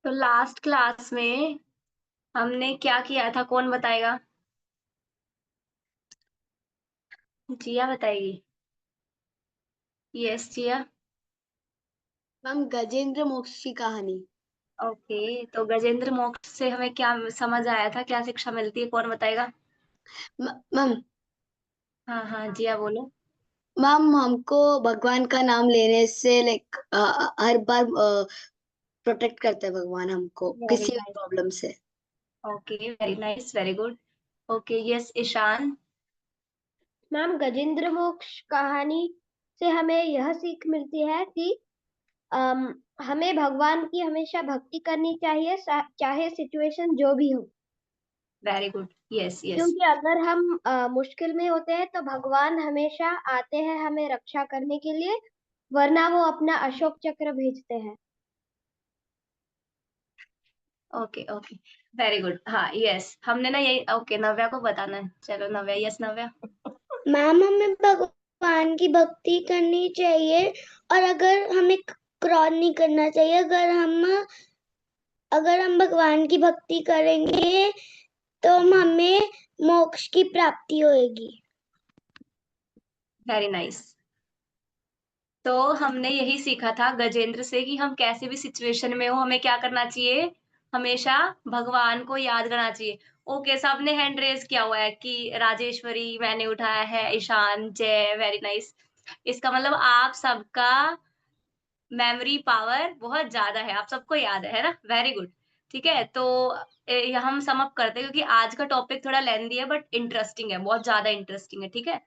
तो last class में हमने क्या किया था, कौन बताएगा? जिया बताएगी। यस जिया। मैम गजेंद्र मोक्ष की कहानी। ओके, तो गजेंद्र मोक्ष से हमें क्या समझ आया था, क्या शिक्षा मिलती है, कौन बताएगा? मैम हाँ हाँ जिया बोलो। मैम हमको भगवान का नाम लेने से लाइक हर बार प्रोटेक्ट करते हैं भगवान हमको वेरी किसी भी नाइस। प्रॉब्लम से। Okay very nice, very good. Okay yes Ishan. Ma'am Gajendra Moksha कहानी से हमें यह सीख मिलती है कि हमें भगवान की हमेशा भक्ति करनी चाहिए, चाहे सिचुएशन जो भी हो। Very good. Yes yes. क्योंकि अगर हम मुश्किल में होते हैं तो भगवान हमेशा आते हैं हमें रक्षा करने के लिए, वरना वो अपना अशोक चक्र भेजते हैं। Okay okay very good. हाँ यस, हमने ना यही। ओके नव्या को बताना है, चलो नव्या। यस नव्या। मैम हमें भगवान की भक्ति करनी चाहिए और अगर हमें क्रोध नहीं करना चाहिए। अगर हम भगवान की भक्ति करेंगे तो हमें मोक्ष की प्राप्ति होगी। Very nice. तो हमने यही सीखा था गजेंद्र से कि हम कैसे भी सिचुएशन में हो हमें क्या करना चाहिए, हमेशा भगवान को याद करना चाहिए। ओके सबने हैंड रेज किया हुआ है कि राजेश्वरी मैंने उठाया है, ईशान, जय, वेरी नाइस। इसका मतलब आप सबका मेमोरी पावर बहुत ज्यादा है, आप सबको याद है ना? Very good. ठीक है, तो हम सम अप करते हैं क्योंकि आज का टॉपिक थोड़ा लेंदी है बट इंटरेस्टिंग है, बहुत ज्यादा इंटरेस्टिंग है। ठीक है,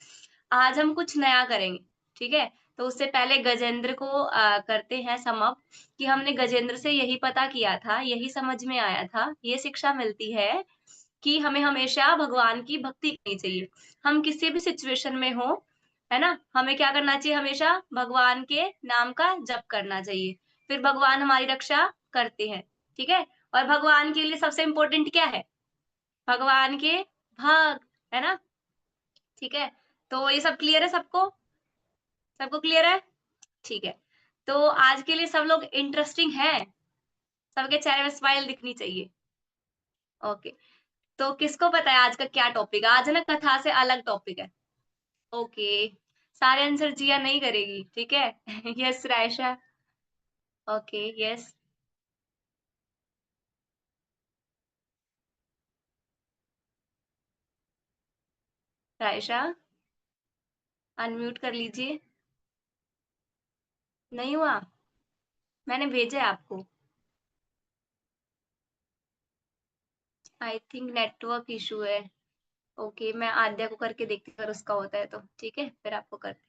आज हम कुछ नया करेंगे। ठीक है, तो उससे पहले गजेंद्र को करते हैं सम अप कि हमने गजेंद्र से यही पता किया था, यही समझ में आया था, ये शिक्षा मिलती है कि हमें हमेशा भगवान की भक्ति करनी चाहिए। हम किसी भी सिचुएशन में हो, है ना, हमें क्या करना चाहिए, हमेशा भगवान के नाम का जप करना चाहिए, फिर भगवान हमारी रक्षा करते हैं। ठीक है, और भगवान के लिए सबसे इम्पोर्टेंट क्या है? भगवान के भक्त, है ना? ठीक है, तो ये सब क्लियर है सबको? सबको क्लियर है? ठीक है, तो आज के लिए सब लोग इंटरेस्टिंग है, सबके चेहरे में स्माइल दिखनी चाहिए। ओके, तो किसको पता है आज का क्या टॉपिक है? आज है ना कथा से अलग टॉपिक है। ओके, सारे आंसर जिया नहीं करेगी, ठीक है? Yes Raisha. Okay yes. Raisha unmute कर लीजिए। नहीं हुआ? मैंने भेजा है आपको। आई थिंक नेटवर्क इशू है। ओके, मैं आद्या को करके देखती हूँ, अगर उसका होता है तो ठीक है, फिर आपको करती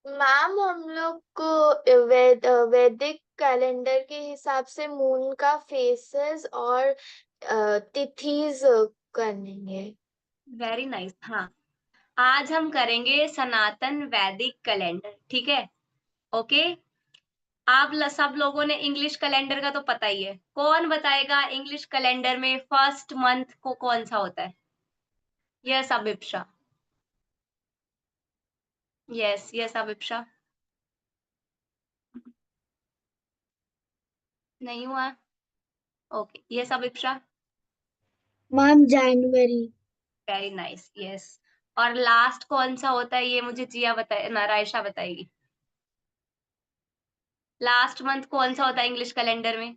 मैम हम लोग को वैदिक कैलेंडर के हिसाब से मून का फेसेस और तिथिज करेंगे। हूँ। Very nice. हाँ, आज हम करेंगे सनातन वैदिक कैलेंडर। ठीक है, ओके। आप सब लोगों ने इंग्लिश कैलेंडर का तो पता ही है, कौन बताएगा इंग्लिश कैलेंडर में फर्स्ट मंथ को कौन सा होता है? Yes Abhipsa. Yes yes Abhipsa. नहीं हुआ? Okay yes Abhipsa. मैम जनवरी। Very nice yes. और लास्ट कौन सा होता है ये मुझे जिया बताए ना, रायशा बताएगी। लास्ट मंथ कौन सा होता है इंग्लिश कैलेंडर में?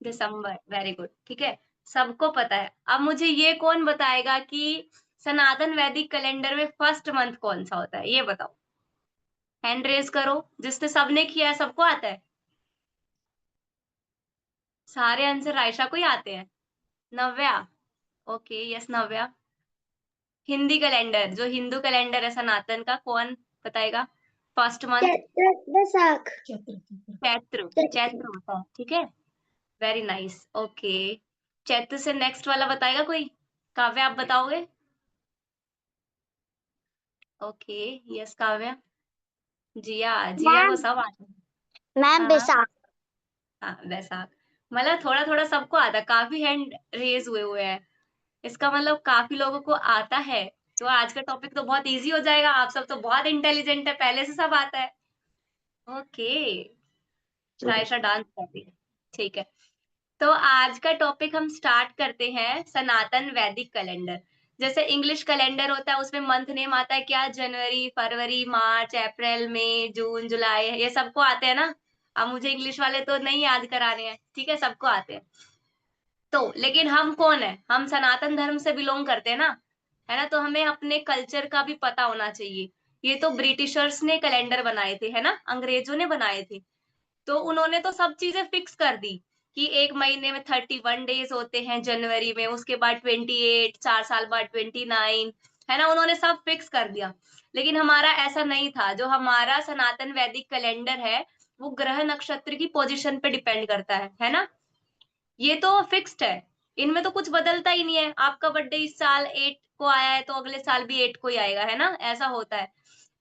दिसंबर। वेरी गुड, ठीक है, सबको पता है। अब मुझे ये कौन बताएगा कि सनातन वैदिक कैलेंडर में फर्स्ट मंथ कौन सा होता है, ये बताओ। हैंड रेज करो, जिसने सबने किया है सबको आता है। सारे आंसर रायशा को ही आते हैं। नव्या। ओके यस नव्या। हिंदी कैलेंडर, जो हिंदू कैलेंडर है सनातन का, कौन बताएगा फर्स्ट मंथ? बैसाख। चैत्र। चैत्र होता है, ठीक है, वेरी नाइस। ओके, चैत्र से नेक्स्ट वाला बताएगा कोई? काव्य आप बताओगे? ओके यस काव्य। जिया, जिया को मैम सब आता है। मैम हाँ हाँ। बैसाख। हाँ वैसाख। मतलब थोड़ा थोड़ा सबको आता है, काफी हैंड रेज हुए हुए हैं, इसका मतलब काफी लोगों को आता है। तो आज का टॉपिक तो बहुत इजी हो जाएगा, आप सब तो बहुत इंटेलिजेंट है, पहले से सब आता है। ओके, रायशा डांस कर रही है, ठीक है। तो आज का टॉपिक हम स्टार्ट करते हैं, सनातन वैदिक कैलेंडर। जैसे इंग्लिश कैलेंडर होता है उसमें मंथ नेम आता है क्या, जनवरी, फरवरी, मार्च, अप्रैल, मई, जून, जुलाई, ये सबको आते हैं ना। अब मुझे इंग्लिश वाले तो नहीं याद कराने हैं, ठीक है, सबको आते हैं। तो लेकिन हम कौन है, हम सनातन धर्म से बिलोंग करते हैं ना, है ना, तो हमें अपने कल्चर का भी पता होना चाहिए। ये तो ब्रिटिशर्स ने कैलेंडर बनाए थे, है ना, अंग्रेजों ने बनाए थे। तो उन्होंने तो सब चीजें फिक्स कर दी कि एक महीने में 31 डेज होते हैं जनवरी में, उसके बाद 28, 4 साल बाद 29, है ना, उन्होंने सब फिक्स कर दिया। लेकिन हमारा ऐसा नहीं था। जो हमारा सनातन वैदिक कैलेंडर है वो ग्रह नक्षत्र की पोजीशन पे डिपेंड करता है ना। ये तो फिक्स्ड है, इनमें तो कुछ बदलता ही नहीं है। आपका बर्थडे इस साल 8 को आया है तो अगले साल भी 8 को ही आएगा, है ना, ऐसा होता है।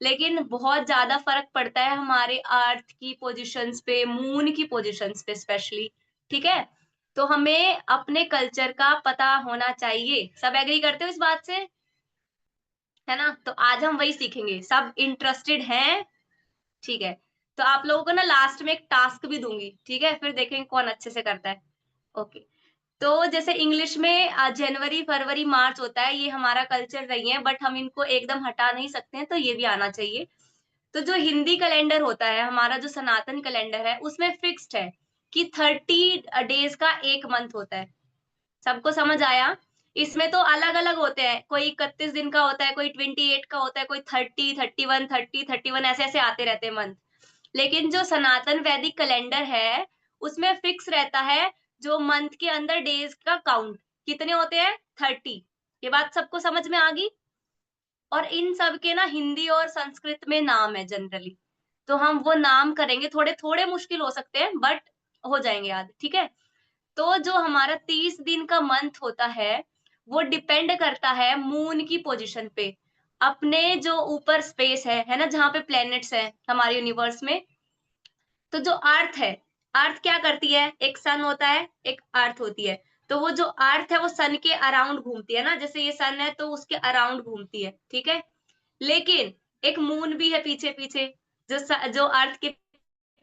लेकिन बहुत ज्यादा फर्क पड़ता है हमारे अर्थ की पोजीशंस पे, मून की पोजीशंस पे स्पेशली, ठीक है। तो हमें अपने कल्चर का पता होना चाहिए। सब एग्री करते हो इस बात से, है ना। तो आज हम वही सीखेंगे, सब इंटरेस्टेड हैं, ठीक है। तो आप लोगों को ना लास्ट में एक टास्क भी दूंगी, ठीक है, फिर देखेंगे कौन अच्छे से करता है। ओके। तो जैसे इंग्लिश में जनवरी, फरवरी, मार्च होता है, ये हमारा कल्चर नहीं है, बट हम इनको एकदम हटा नहीं सकते हैं, तो ये भी आना चाहिए। तो जो हिंदी कैलेंडर होता है, हमारा जो सनातन कैलेंडर है, उसमें फिक्स्ड है कि 30 डेज का एक मंथ होता है। सबको समझ आया। इसमें तो अलग अलग होते हैं, कोई 31 दिन का होता है, कोई 28 का होता है, कोई 30, 31, 30, 31, ऐसे ऐसे आते रहते हैं मंथ। लेकिन जो सनातन वैदिक कैलेंडर है उसमें फिक्स रहता है, जो मंथ के अंदर डेज का काउंट कितने होते हैं, 30। ये बात सबको समझ में आ गई। और इन सब के ना हिंदी और संस्कृत में नाम है जनरली, तो हम वो नाम करेंगे, थोड़े थोड़े मुश्किल हो सकते हैं बट हो जाएंगे याद, ठीक है। तो जो हमारा 30 दिन का मंथ होता है वो डिपेंड करता है मून की पोजीशन पे, अपने जो ऊपर स्पेस है ना, जहाँ पे प्लैनेट्स है हमारे यूनिवर्स में। तो जो अर्थ है, अर्थ क्या करती है, एक सन होता है, एक अर्थ होती है। तो वो जो अर्थ है वो सन के अराउंड घूमती है ना, जैसे ये सन है तो उसके अराउंड घूमती है, ठीक है। लेकिन एक मून भी है पीछे पीछे, जो अर्थ के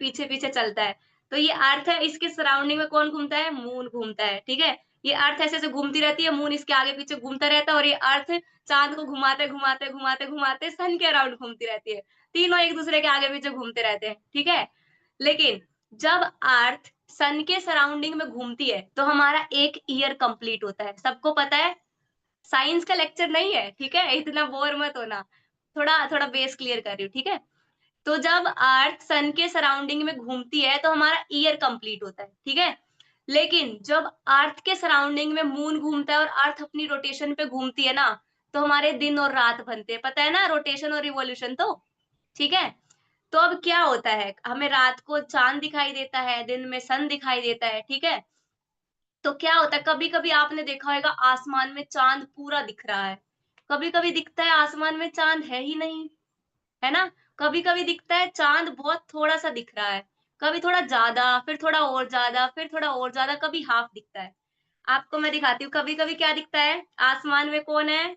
पीछे पीछे चलता है। तो ये अर्थ है, इसके सराउंडिंग में कौन घूमता है, मून घूमता है, ठीक है। ये अर्थ ऐसे ऐसे घूमती रहती है, मून इसके आगे पीछे घूमता रहता है, और ये अर्थ चांद को घुमाते घुमाते घुमाते घुमाते सन के अराउंड घूमती रहती है। तीनों एक दूसरे के आगे पीछे घूमते रहते हैं, ठीक है। लेकिन जब अर्थ सन के सराउंडिंग में घूमती है तो हमारा एक ईयर कंप्लीट होता है, सबको पता है। साइंस का लेक्चर नहीं है, ठीक है, इतना बोर मत होना, थोड़ा थोड़ा बेस क्लियर कर रही हूँ, ठीक है। तो जब अर्थ सन के सराउंडिंग में घूमती है तो हमारा ईयर कंप्लीट होता है, ठीक है। लेकिन जब अर्थ के सराउंडिंग में मून घूमता है और अर्थ अपनी रोटेशन पे घूमती है ना, तो हमारे दिन और रात बनते हैं, पता है ना, रोटेशन और रिवॉल्यूशन तो, ठीक है। तो अब क्या होता है, हमें रात को चांद दिखाई देता है, दिन में सन दिखाई देता है, ठीक है। तो क्या होता है, कभी कभी आपने देखा होगा आसमान में चांद पूरा दिख रहा है, कभी कभी दिखता है आसमान में चांद है ही नहीं, है ना। कभी कभी दिखता है चांद बहुत थोड़ा सा दिख रहा है, कभी थोड़ा ज्यादा, फिर थोड़ा और ज्यादा, फिर थोड़ा और ज्यादा, कभी हाफ दिखता है। आपको मैं दिखाती हूँ, कभी कभी क्या दिखता है आसमान में, कौन है,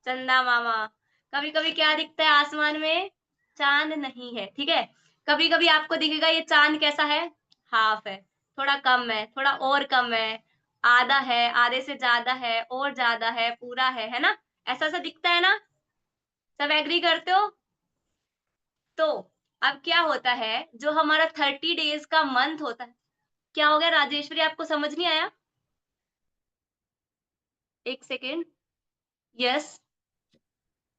चंदा मामा। कभी कभी क्या दिखता है आसमान में, चांद नहीं है, ठीक है। कभी कभी आपको दिखेगा ये चांद कैसा है, हाफ है, थोड़ा कम है, थोड़ा और कम है, आधा है, आधे से ज्यादा है, और ज्यादा है, पूरा है ना। ऐसा ऐसा दिखता है ना, सब एग्री करते हो। तो अब क्या होता है, जो हमारा 30 डेज का मंथ होता है, क्या हो गया राजेश्वरी, आपको समझ नहीं आया, एक सेकेंड, यस।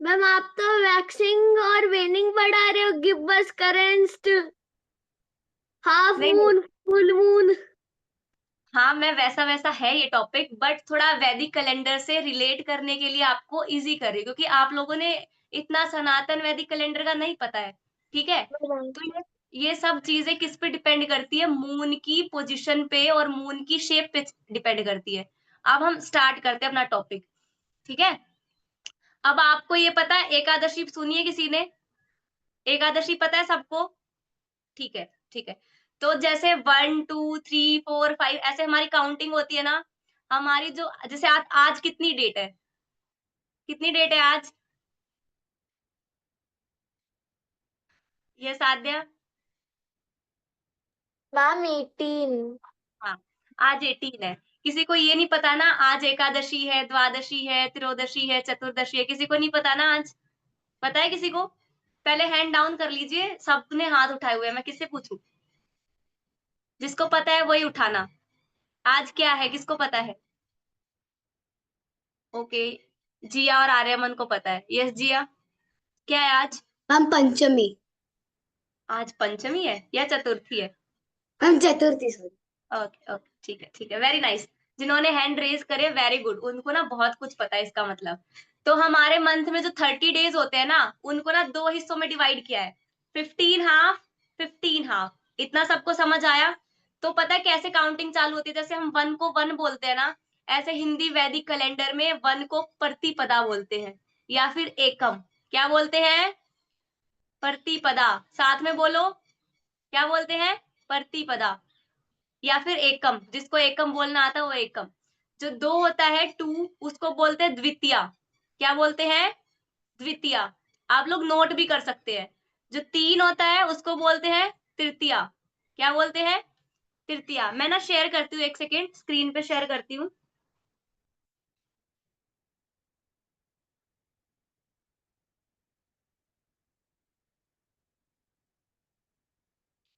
मैम आप तो वैक्सिंग और वेनिंग पढ़ा रहे हो, गिब्बस करेंस्ट, हाफ नहीं नहीं, मून, फुल मून। हाँ मैं वैसा वैसा है ये टॉपिक, बट थोड़ा वैदिक कैलेंडर से रिलेट करने के लिए आपको इजी कर रही हूँ, क्योंकि आप लोगों ने इतना सनातन वैदिक कैलेंडर का नहीं पता है, ठीक है। तो ये सब चीजें किस पे डिपेंड करती है, मून की पोजीशन पे और मून की शेप पे डिपेंड करती है। अब हम स्टार्ट करते हैं अपना टॉपिक, ठीक है। अब आपको ये पता है, एकादशी सुनी है किसी ने, एकादशी पता है सबको, ठीक है, ठीक है। तो जैसे 1, 2, 3, 4, 5 ऐसे हमारी काउंटिंग होती है ना, हमारी जो जैसे आज कितनी डेट है, कितनी डेट है आज, ये साध्या, मैम 18। हाँ, आज 18 है। किसी को ये नहीं पता ना आज एकादशी है, द्वादशी है, त्रयोदशी है, चतुर्दशी है, किसी को नहीं पता ना आज? पता है किसी को? पहले हैंड डाउन कर लीजिए, सबने हाथ उठाए हुए हैं, मैं किससे पूछूं? जिसको पता है वही उठाना। आज क्या है, किसको पता है? ओके, जिया और आर्यमन को पता है। यस जिया, क्या है आज? हम पंचमी। आज पंचमी है या चतुर्थी है? हम चतुर्थी, सॉरी। ओके ओके, ठीक है, वेरी नाइस। जिन्होंने हैंड रेज करे वेरी गुड, उनको ना बहुत कुछ पता है इसका मतलब। तो हमारे मंथ में जो 30 डेज होते हैं ना, उनको ना 2 हिस्सों में डिवाइड किया है, 15 हाफ, 15 हाफ। इतना सबको समझ आया? तो पता है कैसे काउंटिंग चालू होती है? जैसे हम 1 को 1 बोलते हैं ना, ऐसे हिंदी वैदिक कैलेंडर में 1 को प्रतिपदा बोलते हैं या फिर एकम। क्या बोलते हैं? प्रतिपदा। साथ में बोलो, क्या बोलते हैं? प्रतिपदा या फिर एकम। जिसको एकम बोलना आता है वो एकम। जो 2 होता है 2, उसको बोलते हैं द्वितीया। क्या बोलते हैं? द्वितीया। आप लोग नोट भी कर सकते हैं। जो 3 होता है उसको बोलते हैं तृतीया। क्या बोलते हैं? तृतीया। मैं ना शेयर करती हूँ, 1 सेकेंड स्क्रीन पे शेयर करती हूँ।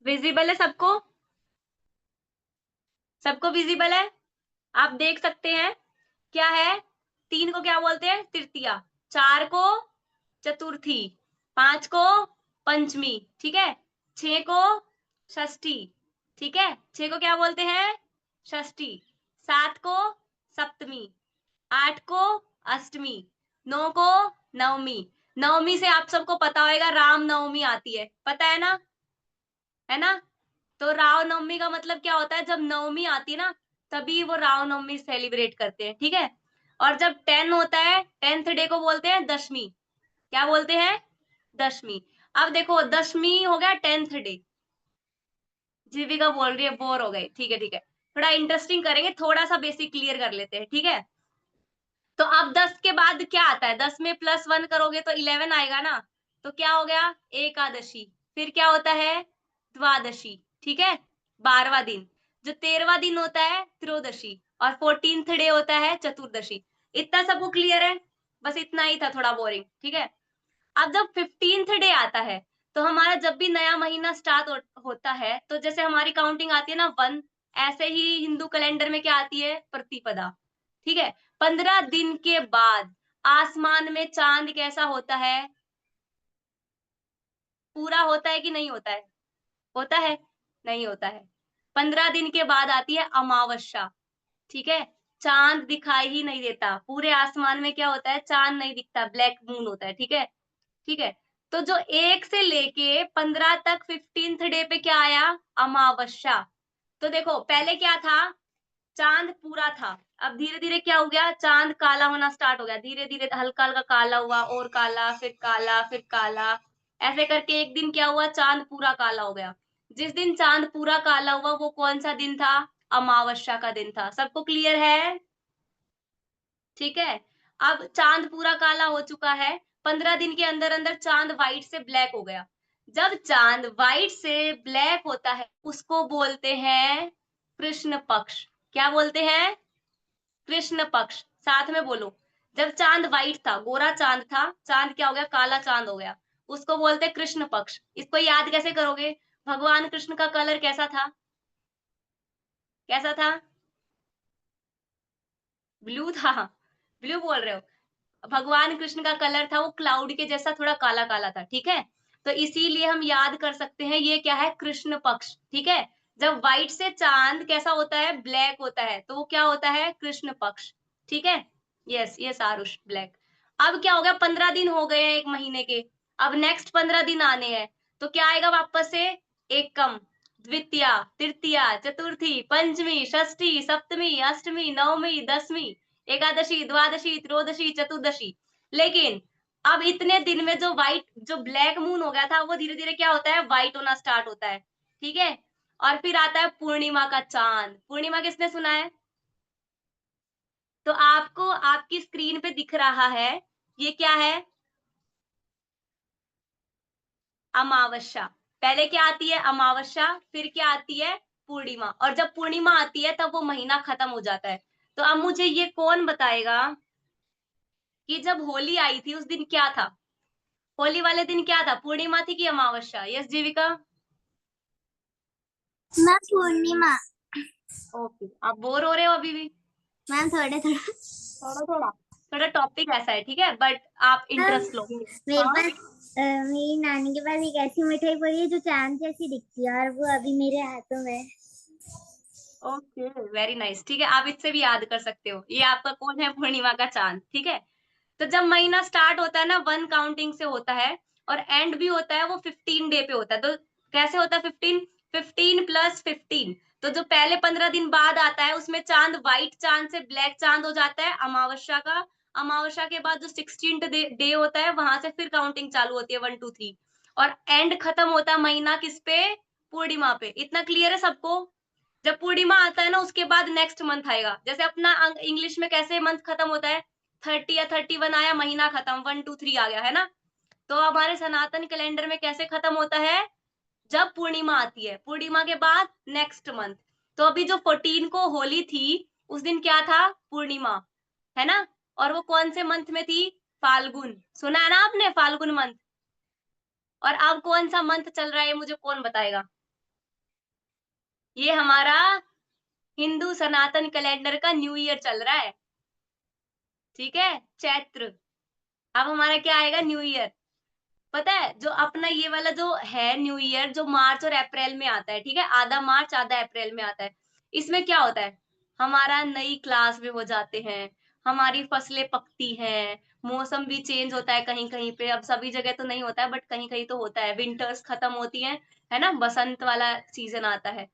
विजिबल है सबको? सबको विजिबल है? आप देख सकते हैं क्या है? 3 को क्या बोलते हैं? तृतीया। 4 को चतुर्थी। 5 को पंचमी, ठीक है। 6 को षष्ठी, ठीक है। 6 को क्या बोलते हैं? षष्ठी। 7 को सप्तमी। 8 को अष्टमी। 9 को नवमी। नवमी से आप सबको पता होगा राम नवमी आती है, पता है ना? तो राम नवमी का मतलब क्या होता है? जब नवमी आती है ना, तभी वो राम नवमी सेलिब्रेट करते हैं, ठीक है। और जब 10 होता है, 10th डे को बोलते हैं दशमी। क्या बोलते हैं? दशमी। अब देखो, दशमी हो गया 10th डे। जीविका बोल रही है बोर हो गए, ठीक है, थोड़ा इंटरेस्टिंग करेंगे, थोड़ा सा बेसिक क्लियर कर लेते हैं, ठीक है। तो अब 10 के बाद क्या आता है? 10 में +1 करोगे तो 11 आएगा ना। तो क्या हो गया? एकादशी। फिर क्या होता है? द्वादशी, ठीक है, 12वां दिन। जो 13वां दिन होता है त्रयोदशी, और 14th डे होता है चतुर्दशी। इतना सबको क्लियर है? बस इतना ही था, थोड़ा बोरिंग, ठीक है। अब जब 15th डे आता है, तो हमारा जब भी नया महीना स्टार्ट होता है, तो जैसे हमारी काउंटिंग आती है ना 1, ऐसे ही हिंदू कैलेंडर में क्या आती है? प्रतिपदा, ठीक है। 15 दिन के बाद आसमान में चांद कैसा होता है? पूरा होता है कि नहीं होता है? होता है? नहीं होता है। 15 दिन के बाद आती है अमावस्या, ठीक है। चांद दिखाई ही नहीं देता, पूरे आसमान में क्या होता है? चांद नहीं दिखता, ब्लैक मून होता है, ठीक है। ठीक है। तो जो 1 से लेके 15 तक 15th डे पे क्या आया? अमावस्या। तो देखो पहले क्या था? चांद पूरा था। अब धीरे धीरे क्या हो गया? चांद काला होना स्टार्ट हो गया, धीरे धीरे हल्का हल्का काला हुआ, और काला, फिर काला, फिर काला। ऐसे करके एक दिन क्या हुआ? चांद पूरा काला हो गया। जिस दिन चांद पूरा काला हुआ वो कौन सा दिन था? अमावस्या का दिन था। सबको क्लियर है? ठीक है। अब चांद पूरा काला हो चुका है, 15 दिन के अंदर अंदर चांद व्हाइट से ब्लैक हो गया। जब चांद व्हाइट से ब्लैक होता है उसको बोलते हैं कृष्ण पक्ष। क्या बोलते हैं? कृष्ण पक्ष। साथ में बोलो। जब चांद व्हाइट था, गोरा चांद था, चांद क्या हो गया? काला चांद हो गया, उसको बोलते हैं कृष्ण पक्ष। इसको याद कैसे करोगे? भगवान कृष्ण का कलर कैसा था? कैसा था? ब्लू था? ब्लू बोल रहे हो? भगवान कृष्ण का कलर था वो क्लाउड के जैसा, थोड़ा काला काला था, ठीक है। तो इसीलिए हम याद कर सकते हैं ये क्या है? कृष्ण पक्ष, ठीक है। जब व्हाइट से चांद कैसा होता है? ब्लैक होता है, तो वो क्या होता है? कृष्ण पक्ष, ठीक है। Yes yes Aarush, black. अब क्या हो गया? 15 दिन हो गए हैं 1 महीने के। अब नेक्स्ट 15 दिन आने हैं, तो क्या आएगा वापस से? एकम, द्वितीया, तृतीया, चतुर्थी, पंचमी, षष्ठी, सप्तमी, अष्टमी, नवमी, दसवीं, एकादशी, द्वादशी, त्रयोदशी, चतुर्दशी। लेकिन अब इतने दिन में जो ब्लैक मून हो गया था, वो धीरे धीरे क्या होता है? व्हाइट होना स्टार्ट होता है, ठीक है। और फिर आता है पूर्णिमा का चांद। पूर्णिमा किसने सुना है? तो आपको आपकी स्क्रीन पे दिख रहा है, ये क्या है? अमावस्या। पहले क्या आती है? अमावस्या, फिर क्या आती है? पूर्णिमा। और जब पूर्णिमा आती है तब वो महीना खत्म हो जाता है। तो अब मुझे ये कौन बताएगा कि जब होली आई थी उस दिन क्या था? होली वाले दिन क्या था? पूर्णिमा थी कि अमावस्या? यस जीविका? मैम पूर्णिमा। ओके, आप बोर हो रहे हो अभी भी? मैम थोड़ा थोड़ा। थोड़ा थोड़ा थोड़ा टॉपिक ऐसा है, ठीक है, बट आप इंटरेस्ट लो। मेरे हाँ, पास मेरी नानी के पास एक ऐसी मिठाई पड़ी है जो चांद जैसी दिखती है और वो अभी मेरे हाथों में है। Okay, very nice. ठीक है, आप इससे भी याद कर सकते हो। ये आपका कौन है? पूर्णिमा का चांद। ठीक है, तो जब महीना स्टार्ट होता है ना, 1 काउंटिंग से होता है, और एंड भी होता है वो 15 डे पे होता है। तो कैसे होता है 15? 15 प्लस 15। तो जो पहले 15 दिन बाद आता है उसमें चांद व्हाइट चांद से ब्लैक चांद हो जाता है अमावस्या का। अमावस्या के बाद जो 16th डे होता है वहां से फिर काउंटिंग चालू होती है 1 2 3, और एंड खत्म होता है महीना किस पे? पूर्णिमा पे। इतना क्लियर है सबको? जब पूर्णिमा आता है ना उसके बाद नेक्स्ट मंथ आएगा। जैसे अपना इंग्लिश में कैसे मंथ खत्म होता है? 30 या 31 आया, महीना खत्म, 1 2 3 आ गया, है ना? तो हमारे सनातन कैलेंडर में कैसे खत्म होता है? जब पूर्णिमा आती है, पूर्णिमा के बाद नेक्स्ट मंथ। तो अभी जो 14 को होली थी उस दिन क्या था? पूर्णिमा, है ना? और वो कौन से मंथ में थी? फाल्गुन। सुना है ना आपने, फाल्गुन मंथ? और अब कौन सा मंथ चल रहा है मुझे कौन बताएगा? ये हमारा हिंदू सनातन कैलेंडर का न्यू ईयर चल रहा है, ठीक है, चैत्र। अब हमारा क्या आएगा? New year. पता है जो अपना ये वाला जो है न्यू ईयर, जो मार्च और अप्रैल में आता है, ठीक है, आधा मार्च आधा अप्रैल में आता है। इसमें क्या होता है? हमारा नई क्लास में हो जाते हैं, हमारी फसलें पकती हैं, मौसम भी चेंज होता है कहीं कहीं पे। अब सभी जगह तो नहीं होता है बट कहीं कहीं तो होता है। विंटर्स खत्म होती हैं, है ना, बसंत वाला सीजन आता है।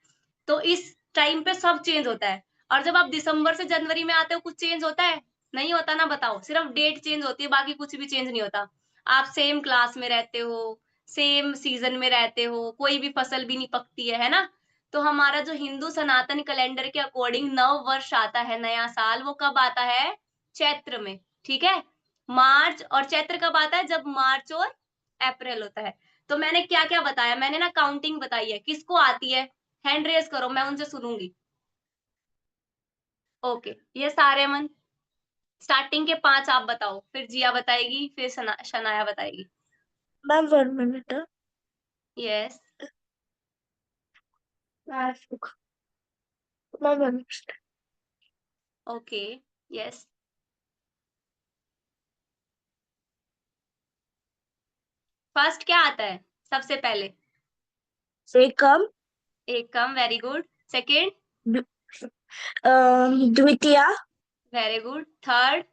तो इस टाइम पे सब चेंज होता है। और जब आप दिसंबर से जनवरी में आते हो कुछ चेंज होता है? नहीं होता ना, बताओ। सिर्फ डेट चेंज होती है, बाकी कुछ भी चेंज नहीं होता। आप सेम क्लास में रहते हो, सेम सीजन में रहते हो, कोई भी फसल भी नहीं पकती है ना? तो हमारा जो हिंदू सनातन कैलेंडर के अकॉर्डिंग नव वर्ष आता है, नया साल, वो कब आता है? चैत्र में, ठीक है। मार्च और चैत्र कब आता है? जब मार्च और अप्रैल होता है। तो मैंने क्या क्या बताया? मैंने ना काउंटिंग बताई है, किसको आती है? हैंड रेज करो, मैं उनसे सुनूंगी। ओके, ये सारे मन स्टार्टिंग के 5 आप बताओ, फिर जिया बताएगी, फिर शनाया बताएगी। Ma'am 1 minute. Yes. Ma'am okay. Yes. First क्या आता है सबसे पहले? एकम, एकम, वेरी गुड। सेकंड? द्वितीया, वेरी गुड। थर्ड?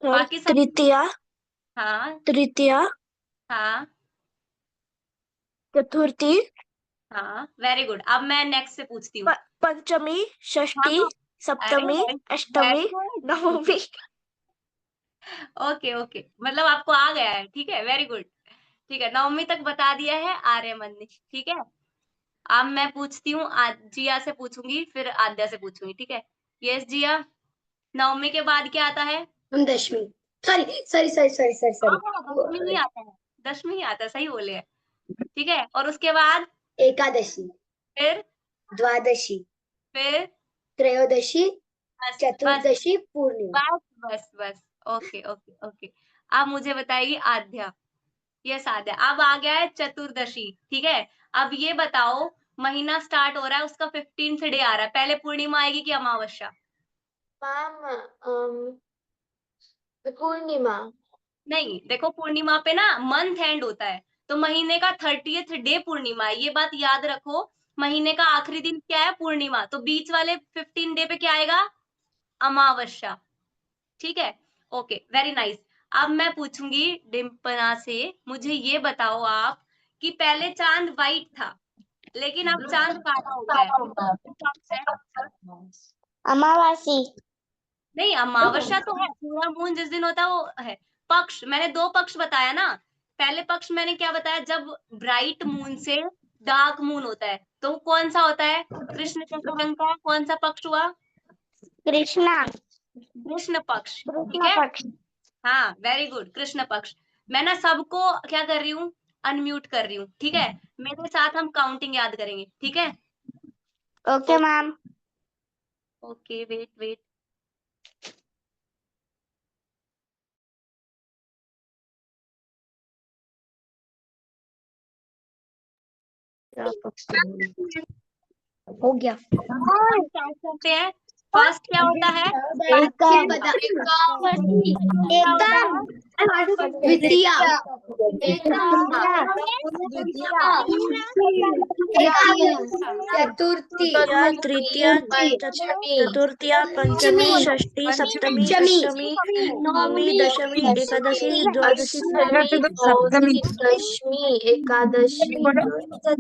बाकी सब? तृतीया, हाँ। तृतीया, हाँ। चतुर्थी, हाँ, वेरी गुड। अब मैं नेक्स्ट से पूछती हूँ। पंचमी, हाँ, षष्ठी, अरे सप्तमी, वेरी अष्टमी, गुड। नवमी। ओके ओके, मतलब आपको आ गया है, ठीक है, वेरी गुड। ठीक है, नवमी तक बता दिया है आर्यमन ने, ठीक है। अब मैं पूछती हूँ, जिया से पूछूंगी, फिर आद्या से पूछूंगी, ठीक है। यस जिया, नवमी के बाद क्या आता है? हम दशमी। Sorry sorry sorry sorry sorry हाँ हाँ, दशमी ही सॉरी। आता है। दशमी ही आता है, सही बोले हैं। ठीक है, और उसके बाद? एकादशी, फिर? द्वादशी, फिर? त्रयोदशी, बस बस चतुर्दशी, पूर्णिमा। बस बस बस। Okay okay okay. अब मुझे बताएगी आद्या। यस आद्या, अब आ गया है चतुर्दशी, ठीक है। अब ये बताओ, महीना स्टार्ट हो रहा है, उसका 15th डे आ रहा है, पहले पूर्णिमा आएगी कि अमावस्या? मैम पूर्णिमा। नहीं, देखो पूर्णिमा पे ना मंथ एंड होता है, तो महीने का 30th डे पूर्णिमा है, ये बात याद रखो। महीने का आखिरी दिन क्या है? पूर्णिमा। तो बीच वाले 15 डे पे क्या आएगा? अमावस्या। ठीक है, ओके, वेरी नाइस। अब मैं पूछूंगी डिम्पना से, मुझे ये बताओ आप कि पहले चांद व्हाइट था लेकिन अब चांद काला हो गया है, तो कौन सा है? अमावासी। नहीं, अमावस्या तो है, पूरा मून जिस दिन होता है वो है। पक्ष, मैंने 2 पक्ष बताया ना। पहले पक्ष मैंने क्या बताया? जब ब्राइट मून से डार्क मून होता है, तो कौन सा होता है? कृष्ण पक्ष रंग का कौन सा पक्ष हुआ? कृष्णा। कृष्ण पक्ष, ठीक कृष्ण है। पक्ष। हाँ, वेरी गुड, कृष्ण पक्ष। मैं ना सबको क्या कर रही हूँ, अनम्यूट कर रही हूँ, ठीक है। मेरे साथ हम काउंटिंग याद करेंगे, ठीक है। Okay ma'am. Okay, wait wait. हो गया। स्टार्ट करते हैं। फर्स्ट क्या होता है, एकम, क्या होता है, द्वितीया, चतुर्थी, तृतीया, चतुर्थीया, पंचमी, षष्ठी, सप्तमी, अष्टमी, नवमी, दशमी, एकादशी, द्वादशी, नवमी, दशमी, एकादशी, द्वादशी,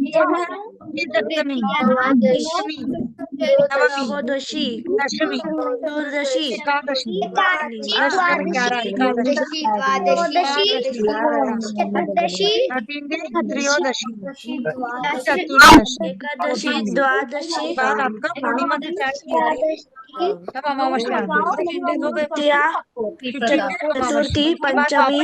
नवोदशी, चतुर्दशी, एकादशी, द्वादशी, चतुर्दशी, एकादशी, द्वादशी, तृतीया, चतुर्थी, पंचमी,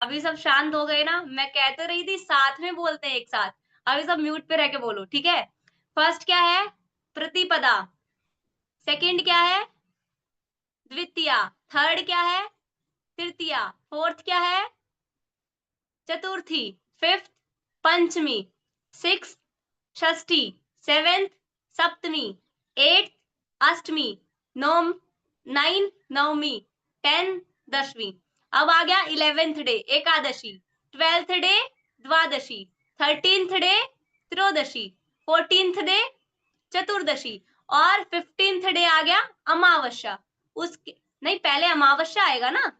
अभी सब शांत हो गए ना, मैं कहते रही थी साथ में बोलते हैं एक साथ। अभी सब म्यूट पे रह के बोलो, ठीक है। फर्स्ट क्या है, प्रतिपदा। सेकंड क्या है, द्वितीया। थर्ड क्या है, तृतीया। फोर्थ क्या है, चतुर्थी। फिफ्थ, पंचमी। सिक्स, षष्ठी। सेवेंथ, सप्तमी। एट्थ, अष्टमी। नौम, नाइन, नवमी। 10, दशवीं। अब आ गया 11th डे, एकादशी। 12th डे, द्वादशी। 13th डे, त्रयोदशी। 14th डे, चतुर्दशी। और 15th डे आ गया अमावस्या। उसके नहीं, पहले अमावस्या आएगा ना,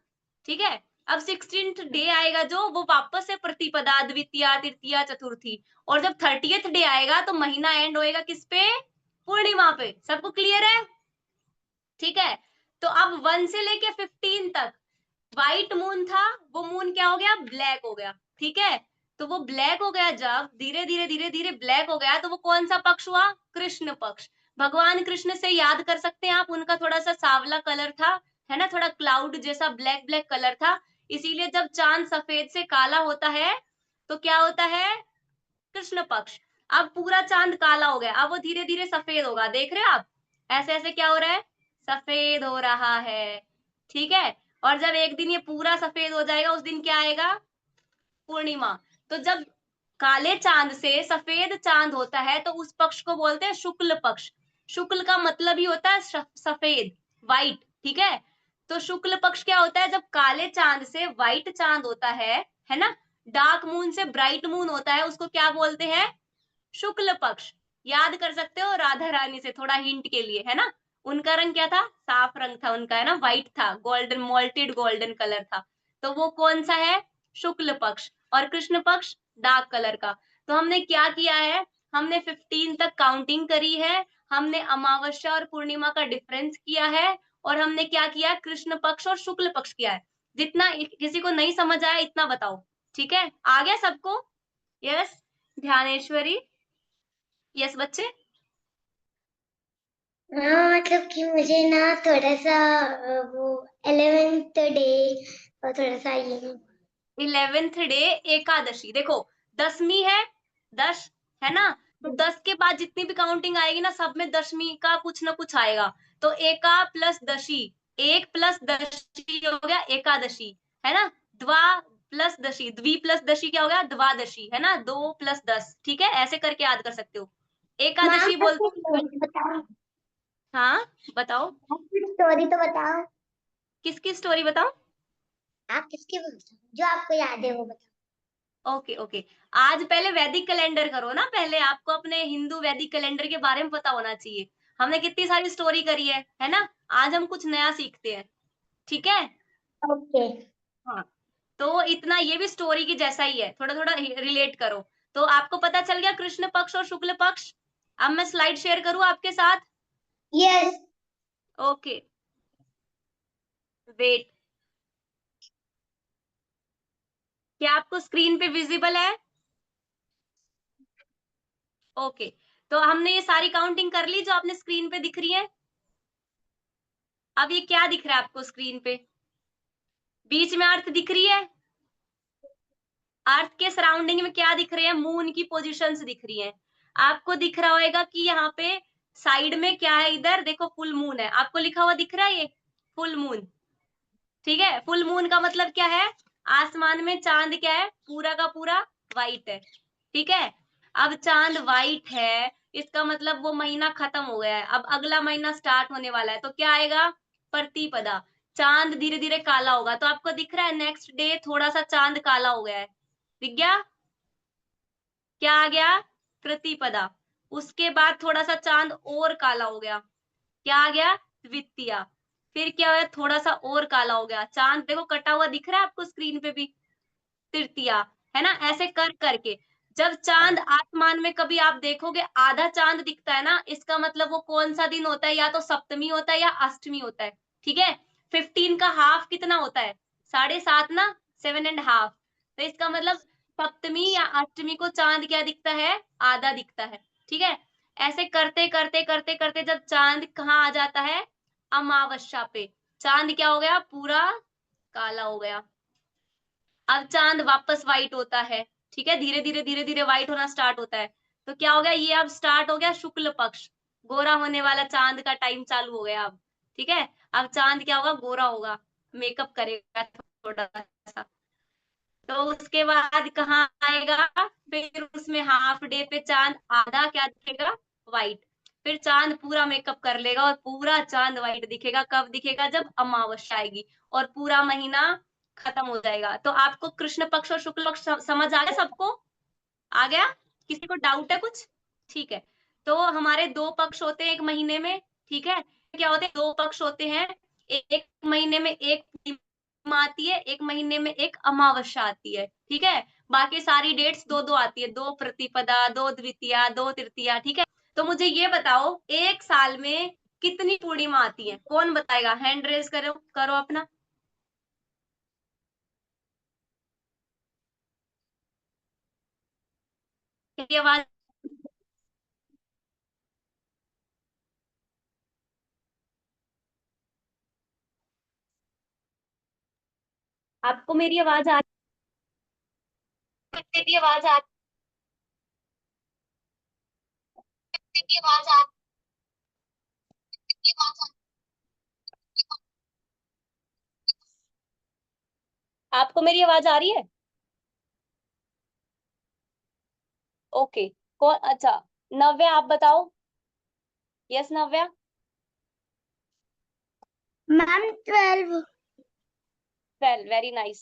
ठीक है। अब 16th डे आएगा जो, वो वापस से प्रतिपदा, द्वितीया, तृतीया, चतुर्थी। और जब 30th डे आएगा तो महीना एंड होएगा किस पे, पूर्णिमा पे। सबको क्लियर है, ठीक है। तो अब 1 से लेके 15 तक व्हाइट मून था, वो मून क्या हो गया, ब्लैक हो गया, ठीक है। तो वो ब्लैक हो गया, जब धीरे धीरे धीरे धीरे ब्लैक हो गया, तो वो कौन सा पक्ष हुआ, कृष्ण पक्ष। भगवान कृष्ण से याद कर सकते हैं आप, उनका थोड़ा सा सांवला कलर था, है ना, थोड़ा क्लाउड जैसा ब्लैक ब्लैक कलर था। इसीलिए जब चांद सफेद से काला होता है तो क्या होता है, कृष्ण पक्ष। अब पूरा चांद काला हो गया, अब वो धीरे धीरे सफेद होगा, देख रहे हो आप, ऐसे ऐसे क्या हो रहा है, सफेद हो रहा है, ठीक है। और जब एक दिन ये पूरा सफेद हो जाएगा, उस दिन क्या आएगा, पूर्णिमा। तो जब काले चांद से सफेद चांद होता है तो उस पक्ष को बोलते हैं शुक्ल पक्ष। शुक्ल का मतलब ही होता है सफेद, व्हाइट, ठीक है। तो शुक्ल पक्ष क्या होता है, जब काले चांद से व्हाइट चांद होता है ना, डार्क मून से ब्राइट मून होता है, उसको क्या बोलते हैं, शुक्ल पक्ष। याद कर सकते हो राधा रानी से, थोड़ा हिंट के लिए, है ना। उनका रंग क्या था, साफ रंग था उनका, है ना, व्हाइट था, गोल्डन, मोल्टेड गोल्डन कलर था। तो वो कौन सा है, शुक्ल पक्ष। और कृष्ण पक्ष डार्क कलर का। तो हमने क्या किया है, हमने 15 तक काउंटिंग करी है, हमने अमावस्या और पूर्णिमा का डिफरेंस किया है, और हमने क्या किया, कृष्ण पक्ष और शुक्ल पक्ष किया है। जितना किसी को नहीं समझ आया इतना बताओ, ठीक है। आ गया सबको, यस। ध्यानेश्वरी, यस बच्चे। हाँ मतलब कि मुझे ना थोड़ा सा वो 11th डे और थोड़ा सा ये 11th डे एकादशी, देखो 10वीं है, 10 है ना। तो 10 के बाद जितनी भी काउंटिंग आएगी ना, सब में 10वीं का कुछ ना कुछ आएगा। तो एका प्लस दशी, एक प्लस दशी हो गया एकादशी, है ना। द्वा प्लस दशी, द्वि प्लस दशी क्या हो गया, द्वादशी, है ना। 2 प्लस 10, ठीक है, ऐसे करके याद कर सकते हो। एकादशी बोलते हैं, बताओ, हाँ बताओ, स्टोरी तो बताओ। किसकी स्टोरी बताओ। आप किसकी बोलते हो, जो आपको याद है वो बताओ। Okay okay. आज पहले वैदिक कैलेंडर करो ना, पहले आपको अपने हिंदू वैदिक कैलेंडर के बारे में पता होना चाहिए। हमने कितनी सारी स्टोरी करी है ना। आज हम कुछ नया सीखते हैं, ठीक है। ओके। हाँ, तो इतना, ये भी स्टोरी की जैसा ही है, थोड़ा थोड़ा रिलेट करो। तो आपको पता चल गया कृष्ण पक्ष और शुक्ल पक्ष। अब मैं स्लाइड शेयर करूं आपके साथ, यस। Okay, wait. क्या आपको स्क्रीन पे विजिबल है, ओके। तो हमने ये सारी काउंटिंग कर ली जो आपने स्क्रीन पे दिख रही है, अब ये क्या दिख रहा है आपको स्क्रीन पे? बीच में अर्थ दिख रही है, अर्थ के सराउंडिंग में क्या दिख रहे हैं? मून की पोजीशंस दिख रही हैं। आपको दिख रहा होगा कि यहाँ पे साइड में क्या है, इधर देखो फुल मून है, आपको लिखा हुआ दिख रहा है ये फुल मून, ठीक है। फुल मून का मतलब क्या है? आसमान में चांद क्या है? पूरा का पूरा व्हाइट है, ठीक है। अब चांद व्हाइट है, इसका मतलब वो महीना खत्म हो गया है, अब अगला महीना स्टार्ट होने वाला है, तो क्या आएगा? प्रतिपदा। चांद धीरे धीरे काला होगा, तो आपको दिख रहा है नेक्स्ट डे थोड़ा सा चांद काला हो गया है, दिख गया? क्या आ गया? प्रतिपदा। उसके बाद थोड़ा सा चांद और काला हो गया, क्या आ गया? द्वितीया। फिर क्या हुआ? थोड़ा सा और काला हो गया, चांद देखो कटा हुआ दिख रहा है आपको स्क्रीन पे भी, तृतीया, है ना। ऐसे कर करके जब चांद आसमान में कभी आप देखोगे आधा चांद दिखता है ना, इसका मतलब वो कौन सा दिन होता है? या तो सप्तमी होता है या अष्टमी होता है, ठीक है। 15 का हाफ कितना होता है? 7.5 ना, 7.5। तो इसका मतलब सप्तमी या अष्टमी को चांद क्या दिखता है? आधा दिखता है, ठीक है। ऐसे करते करते करते करते जब चांद कहाँ आ जाता है? अमावस्या पे, चांद क्या हो गया? पूरा काला हो गया। अब चांद वापस व्हाइट होता है, ठीक है, धीरे धीरे धीरे धीरे व्हाइट होना स्टार्ट होता है। तो क्या हो गया? ये अब स्टार्ट हो गया शुक्ल पक्ष, गोरा होने वाला चांद का टाइम चालू हो गया अब, ठीक है। अब चांद क्या होगा? गोरा होगा, मेकअप करेगा थोड़ा सा। तो उसके बाद कहाँ आएगा? फिर उसमें हाफ डे पे चांद आधा क्या दिखेगा? व्हाइट। फिर चांद पूरा मेकअप कर लेगा और पूरा चांद व्हाइट दिखेगा। कब दिखेगा? जब अमावस्या आएगी और पूरा महीना खत्म हो जाएगा। तो आपको कृष्ण पक्ष और शुक्ल पक्ष समझ आ गया सबको? आ गया? किसी को डाउट है कुछ? ठीक है। तो हमारे दो पक्ष होते हैं एक महीने में, ठीक है। क्या होते हैं? दो पक्ष होते हैं, एक महीने में एक पूर्णिमा आती है, एक महीने में एक अमावस्या आती है, ठीक है। बाकी सारी डेट्स दो दो आती है, दो प्रतिपदा, दो द्वितीया, दो तृतीया, ठीक है। तो मुझे ये बताओ एक साल में कितनी पूर्णिमा आती है? कौन बताएगा? हैंड रेज करो करो अपना। मेरी आवाज आपको मेरी आवाज आ मेरी आवाज आ मेरी आवाज आ आपको मेरी आवाज आ रही है? ओके। कौन? अच्छा, नव्या आप बताओ। Yes Navya. Ma'am 12। 12, very nice,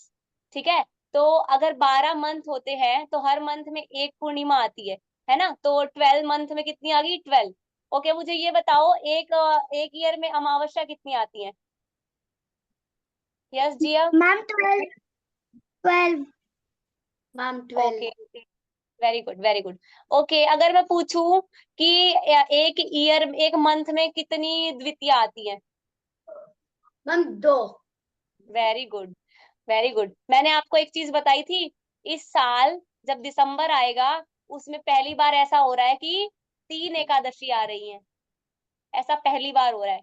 ठीक है। तो अगर 12 मंथ होते हैं तो हर मंथ में एक पूर्णिमा आती है ना। तो 12 मंथ में कितनी आ गई? 12। ओके, मुझे ये बताओ एक ईयर में अमावस्या कितनी आती है? Yes Jiya. Ma'am 12। 12। Ma'am okay, 12। Very good very good. Okay, अगर मैं पूछूं कि एक ईयर एक मंथ में कितनी द्वितीया आती है? Ma'am 2। Very good very good. मैंने आपको एक चीज बताई थी, इस साल जब दिसंबर आएगा उसमें पहली बार ऐसा हो रहा है कि 3 एकादशी आ रही हैं, ऐसा पहली बार हो रहा है,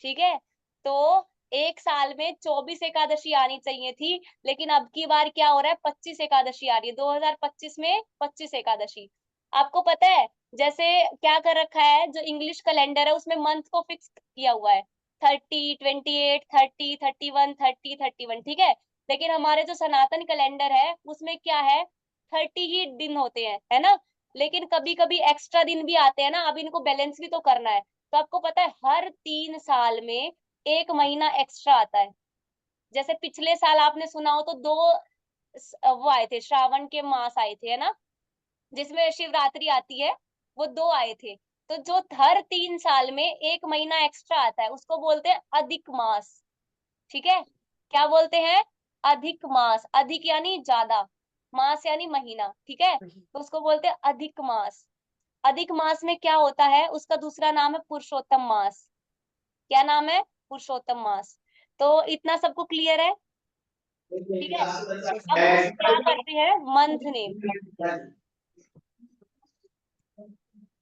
ठीक है। तो एक साल में 24 एकादशी आनी चाहिए थी, लेकिन अब की बार क्या हो रहा है? 25 एकादशी आ रही है, 2025 में 25 एकादशी। आपको पता है जैसे क्या कर रखा है, जो इंग्लिश कैलेंडर है उसमें मंथ को फिक्स किया हुआ है, 30, 28, 30, 31, 30, 31, ठीक है। लेकिन हमारे जो सनातन कैलेंडर है उसमें क्या है? 30 ही दिन होते हैं, है ना। लेकिन कभी कभी एक्स्ट्रा दिन भी आते हैं ना, अब इनको बैलेंस भी तो करना है। तो आपको पता है हर 3 साल में एक महीना एक्स्ट्रा आता है। जैसे पिछले साल आपने सुना हो तो दो वो आए थे, श्रावण के मास आए थे, है ना, जिसमें शिवरात्रि आती है, वो दो आए थे। तो जो हर 3 साल में एक महीना एक्स्ट्रा आता है उसको बोलते हैं अधिक मास, ठीक है। क्या बोलते हैं? अधिक मास। अधिक यानी ज्यादा, मास यानी महीना, ठीक है। तो उसको बोलते हैं अधिक मास। अधिक मास में क्या होता है? उसका दूसरा नाम है पुरुषोत्तम मास। क्या नाम है? पुरुषोत्तम मास। तो इतना सबको क्लियर है? ठीक है। अब हम क्या करते हैं? मंथ नेम,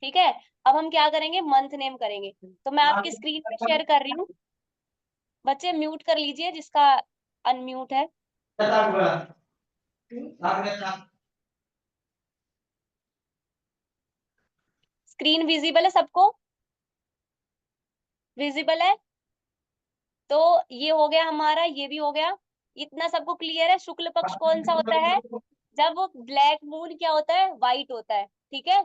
ठीक है। अब हम क्या करेंगे, मंथ नेम करेंगे। तो मैं आपकी स्क्रीन पे शेयर कर रही हूँ, बच्चे म्यूट कर लीजिए जिसका अनम्यूट है। स्क्रीन विजिबल है सबको? विजिबल है? तो ये हो गया हमारा, ये भी हो गया। इतना सबको क्लियर है? शुक्ल पक्ष कौन सा होता है? जब वो ब्लैक मून क्या होता है, व्हाइट होता है। ठीक है,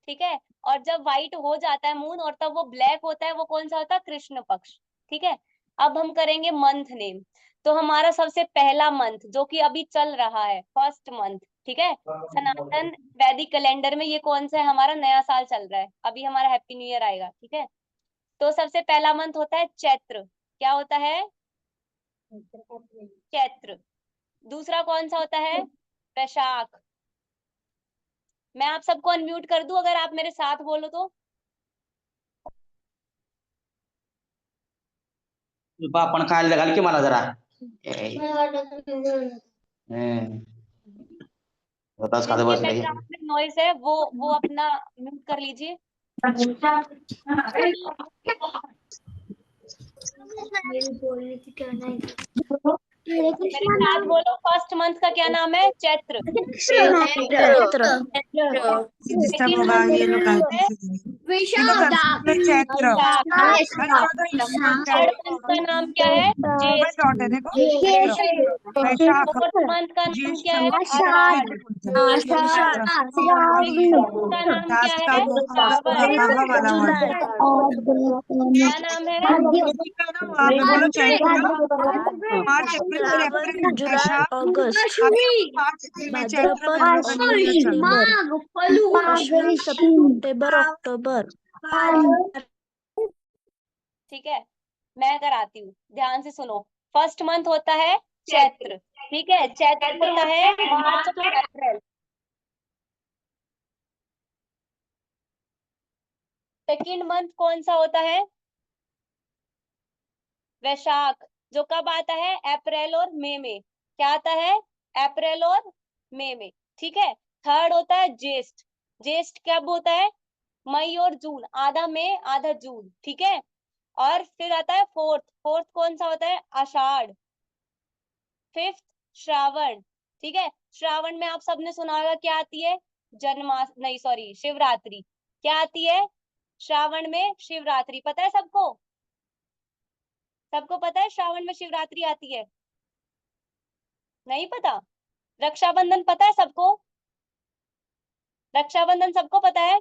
ठीक है। और जब व्हाइट हो जाता है मून और तब वो ब्लैक होता है, वो कौन सा होता है, कृष्ण पक्ष। ठीक है, अब हम करेंगे मंथ नेम। तो हमारा सबसे पहला मंथ जो कि अभी चल रहा है, फर्स्ट मंथ, ठीक है, सनातन वैदिक कैलेंडर में ये कौन सा है, हमारा नया साल चल रहा है, अभी हमारा हैप्पी न्यू ईयर आएगा। ठीक है, तो सबसे पहला मंथ होता है चैत्र। क्या होता है? चैत्र। दूसरा कौन सा होता है? वैशाख। मैं आप सबको अनम्यूट कर दूं अगर आप मेरे साथ बोलो तो? आपण खायला घाल की मला जरा बतास खाते जिनके बसले बैकग्राउंड में नॉइज है वो अपना म्यूट कर लीजिए। मेरी बोलने की क्या नहीं मेरे साथ बोलो, फर्स्ट मंथ का क्या नाम है? चैत्र। चैत्र। सेकंड होगा मंथ ये लोग का नाम गलती है से देखो कंप्यूटर चैत्र थर्ड मंथ का नाम क्या है? ज्येष्ठ। डॉट है देखो चैत्र वैशाख फोर्थ मंथ का नाम ज्येष्ठ क्या है? कार्तिक आषाढ़। पुत्र का नाम क्या है? श्रावण। कहा वाला वर्ड क्या नाम है? बोलो चैत्र मार्च अप्रैल श्रावण, अप्रैल जुलाई, अगस्त, मार्च अप्रैल में चैत्र भाद्रपद, का सितंबर, अश्विन, सितंबर, अक्टूबर। ठीक है, मैं कराती हूँ, ध्यान से सुनो। फर्स्ट मंथ होता है चैत्र। ठीक है, चैत्र होता है मार्च और अप्रैल। सेकंड मंथ कौन सा होता है? वैशाख, जो कब आता है? अप्रैल और मई में। क्या आता है? अप्रैल और मई में। ठीक है, थर्ड होता है ज्येष्ठ। ज्येष्ठ कब होता है? मई और जून, आधा मई आधा जून। ठीक है, और फिर आता है फोर्थ। फोर्थ कौन सा होता है? आषाढ़। फिफ्थ श्रावण। ठीक है, श्रावण में आप सबने सुना होगा क्या आती है? जन्माष्ट नहीं सॉरी शिवरात्रि। क्या आती है श्रावण में? शिवरात्रि। पता है सबको? सबको पता है श्रावण में शिवरात्रि आती है? नहीं पता? रक्षाबंधन पता है सबको? रक्षाबंधन सबको पता है?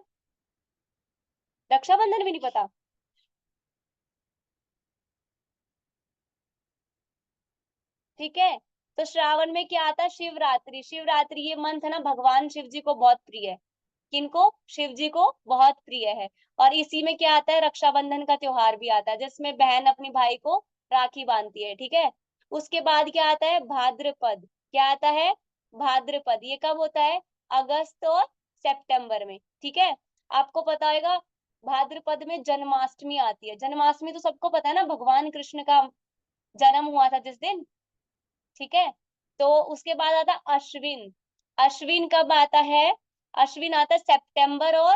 रक्षाबंधन भी नहीं पता? ठीक है, तो श्रावण में क्या आता है? शिवरात्रि। शिवरात्रि ये मंथ है ना, भगवान शिव जी को बहुत प्रिय है। किनको? शिव जी को बहुत प्रिय है। और इसी में क्या आता है? रक्षाबंधन का त्योहार भी आता है, जिसमें बहन अपनी भाई को राखी बांधती है। ठीक है, उसके बाद क्या आता है? भाद्रपद। क्या आता है? भाद्रपद। ये कब होता है? अगस्त और सितंबर में। ठीक है, आपको पता होगा भाद्रपद में जन्माष्टमी आती है। जन्माष्टमी तो सबको पता है ना, भगवान कृष्ण का जन्म हुआ था जिस दिन। ठीक है, तो उसके बाद आता है अश्विन। अश्विन कब आता है? अश्विन आता है सितंबर और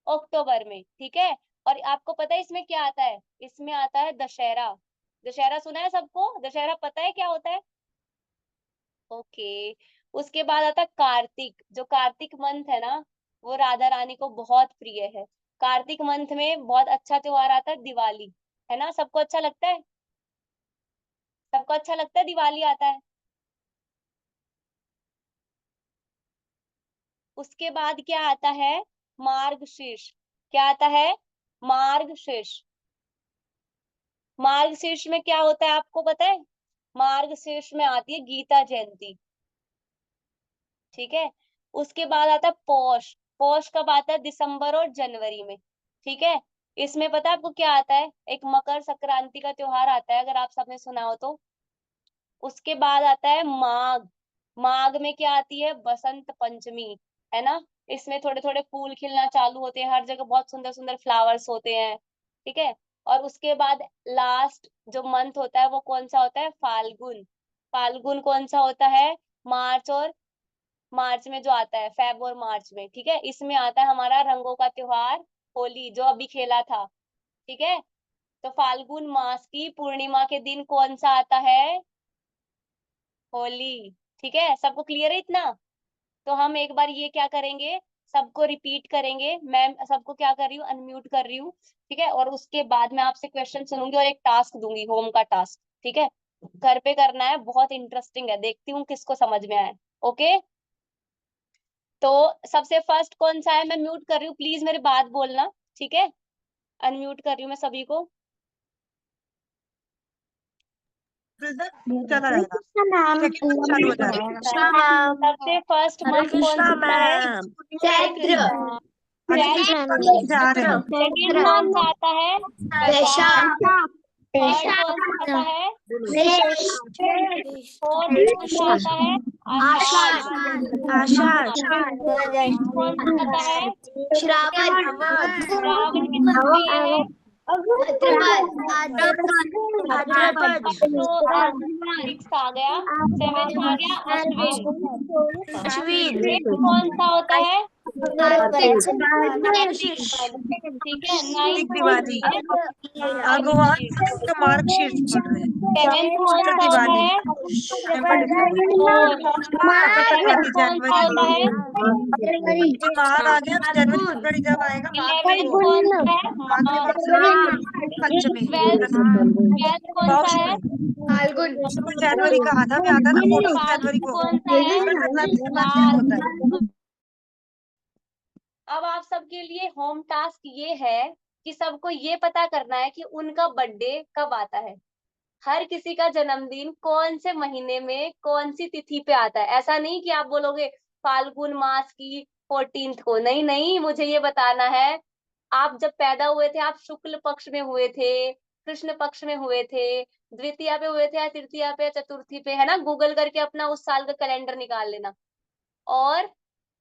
अक्टूबर में। ठीक है, और आपको पता है इसमें क्या आता है? इसमें आता है दशहरा। दशहरा सुना है सबको? दशहरा पता है क्या होता है? ओके, उसके बाद आता है कार्तिक। जो कार्तिक मंथ है ना, वो राधा रानी को बहुत प्रिय है। कार्तिक मंथ में बहुत अच्छा त्योहार आता है, दिवाली। है ना, सबको अच्छा लगता है? सबको अच्छा लगता है दिवाली आता है? उसके बाद क्या आता है? मार्गशीर्ष। क्या आता है? मार्गशीर्ष। मार्गशीर्ष में क्या होता है आपको पता है? मार्गशीर्ष में आती है गीता जयंती। ठीक है, उसके बाद आता है पौष। पौष कब आता है? दिसंबर और जनवरी में। ठीक है, इसमें पता है आपको क्या आता है? एक मकर संक्रांति का त्योहार आता है, अगर आप सबने सुना हो तो। उसके बाद आता है माघ। माघ में क्या आती है? बसंत पंचमी। है ना, इसमें थोड़े थोड़े फूल खिलना चालू होते हैं, हर जगह बहुत सुंदर सुंदर फ्लावर्स होते हैं। ठीक है, और उसके बाद लास्ट जो मंथ होता है वो कौन सा होता है? फाल्गुन। फाल्गुन कौन सा होता है? मार्च और मार्च में जो आता है, फेब और मार्च में, ठीक है। इसमें आता है हमारा रंगों का त्योहार होली, जो अभी खेला था, ठीक है। तो फाल्गुन मास की पूर्णिमा के दिन कौन सा आता है? होली, ठीक है। सबको क्लियर है इतना? तो हम एक बार ये क्या करेंगे, सबको रिपीट करेंगे। मैं सबको क्या कर रही हूँ, अनम्यूट कर रही हूँ, ठीक है। और उसके बाद मैं आपसे क्वेश्चन सुनूंगी और एक टास्क दूंगी, होम का टास्क, ठीक है। घर पे करना है, बहुत इंटरेस्टिंग है, देखती हूँ किसको समझ में आया। ओके, तो सबसे फर्स्ट कौन सा है? मैं म्यूट कर रही हूँ, प्लीज मेरे बात बोलना, ठीक है। अनम्यूट कर रही हूँ मैं सभी को। चला रहेगा, सेकंड में चालू हो जाएगा। मैम सबसे फर्स्ट हरे मंथ कौन कृष्णा सा है? मैम। चैत्र। अभी जा रहे हैं। सेकंड कौन सा आता है? वैशाख। थर्ड कौन सा आता है? फोर्थ कौन सा आता है? आषाढ़। आषाढ़। फिफ्थ कौन सा आता है? श्रावण। श्रावण के बाद ये है भाद्रपद। तो सिक्स आ गया, सेवेंथ आ गया अश्विन। अश्विन। एट कौन सा होता है? कार्तिक। कार्तिक, ठीक है। नाइन्थ कौन दिवाली, सा है? भगवान कृष्ण का मार्गशीर्ष पढ़ रहे हैं। सेवेंथ कौन सा होता दिवाली, है? नवंबर, एट्थ कौन सा होता है? माघ आ गया तो जनवरी फरवरी जब आएगा माघ में इलेवेंथ वो कौन सा है? माघ के बाद से पंचमी ट्वेल्थ कौन सा पौष है? में। शुक्ल जनवरी का आधा में आता है ना, 14 जनवरी को कौन सा है? से पंचमी होता है। अब आप सबके लिए होम टास्क ये है कि सबको ये पता करना है कि उनका बर्थडे कब आता है। हर किसी का जन्मदिन कौन से महीने में कौन सी तिथि पे आता है। ऐसा नहीं कि आप बोलोगे फाल्गुन मास की 14th को, नहीं नहीं, मुझे ये बताना है आप जब पैदा हुए थे आप शुक्ल पक्ष में हुए थे, कृष्ण पक्ष में हुए थे, द्वितीया पे हुए थे या तृतीया पे या चतुर्थी पे, है ना। गूगल करके अपना उस साल का कैलेंडर निकाल लेना। और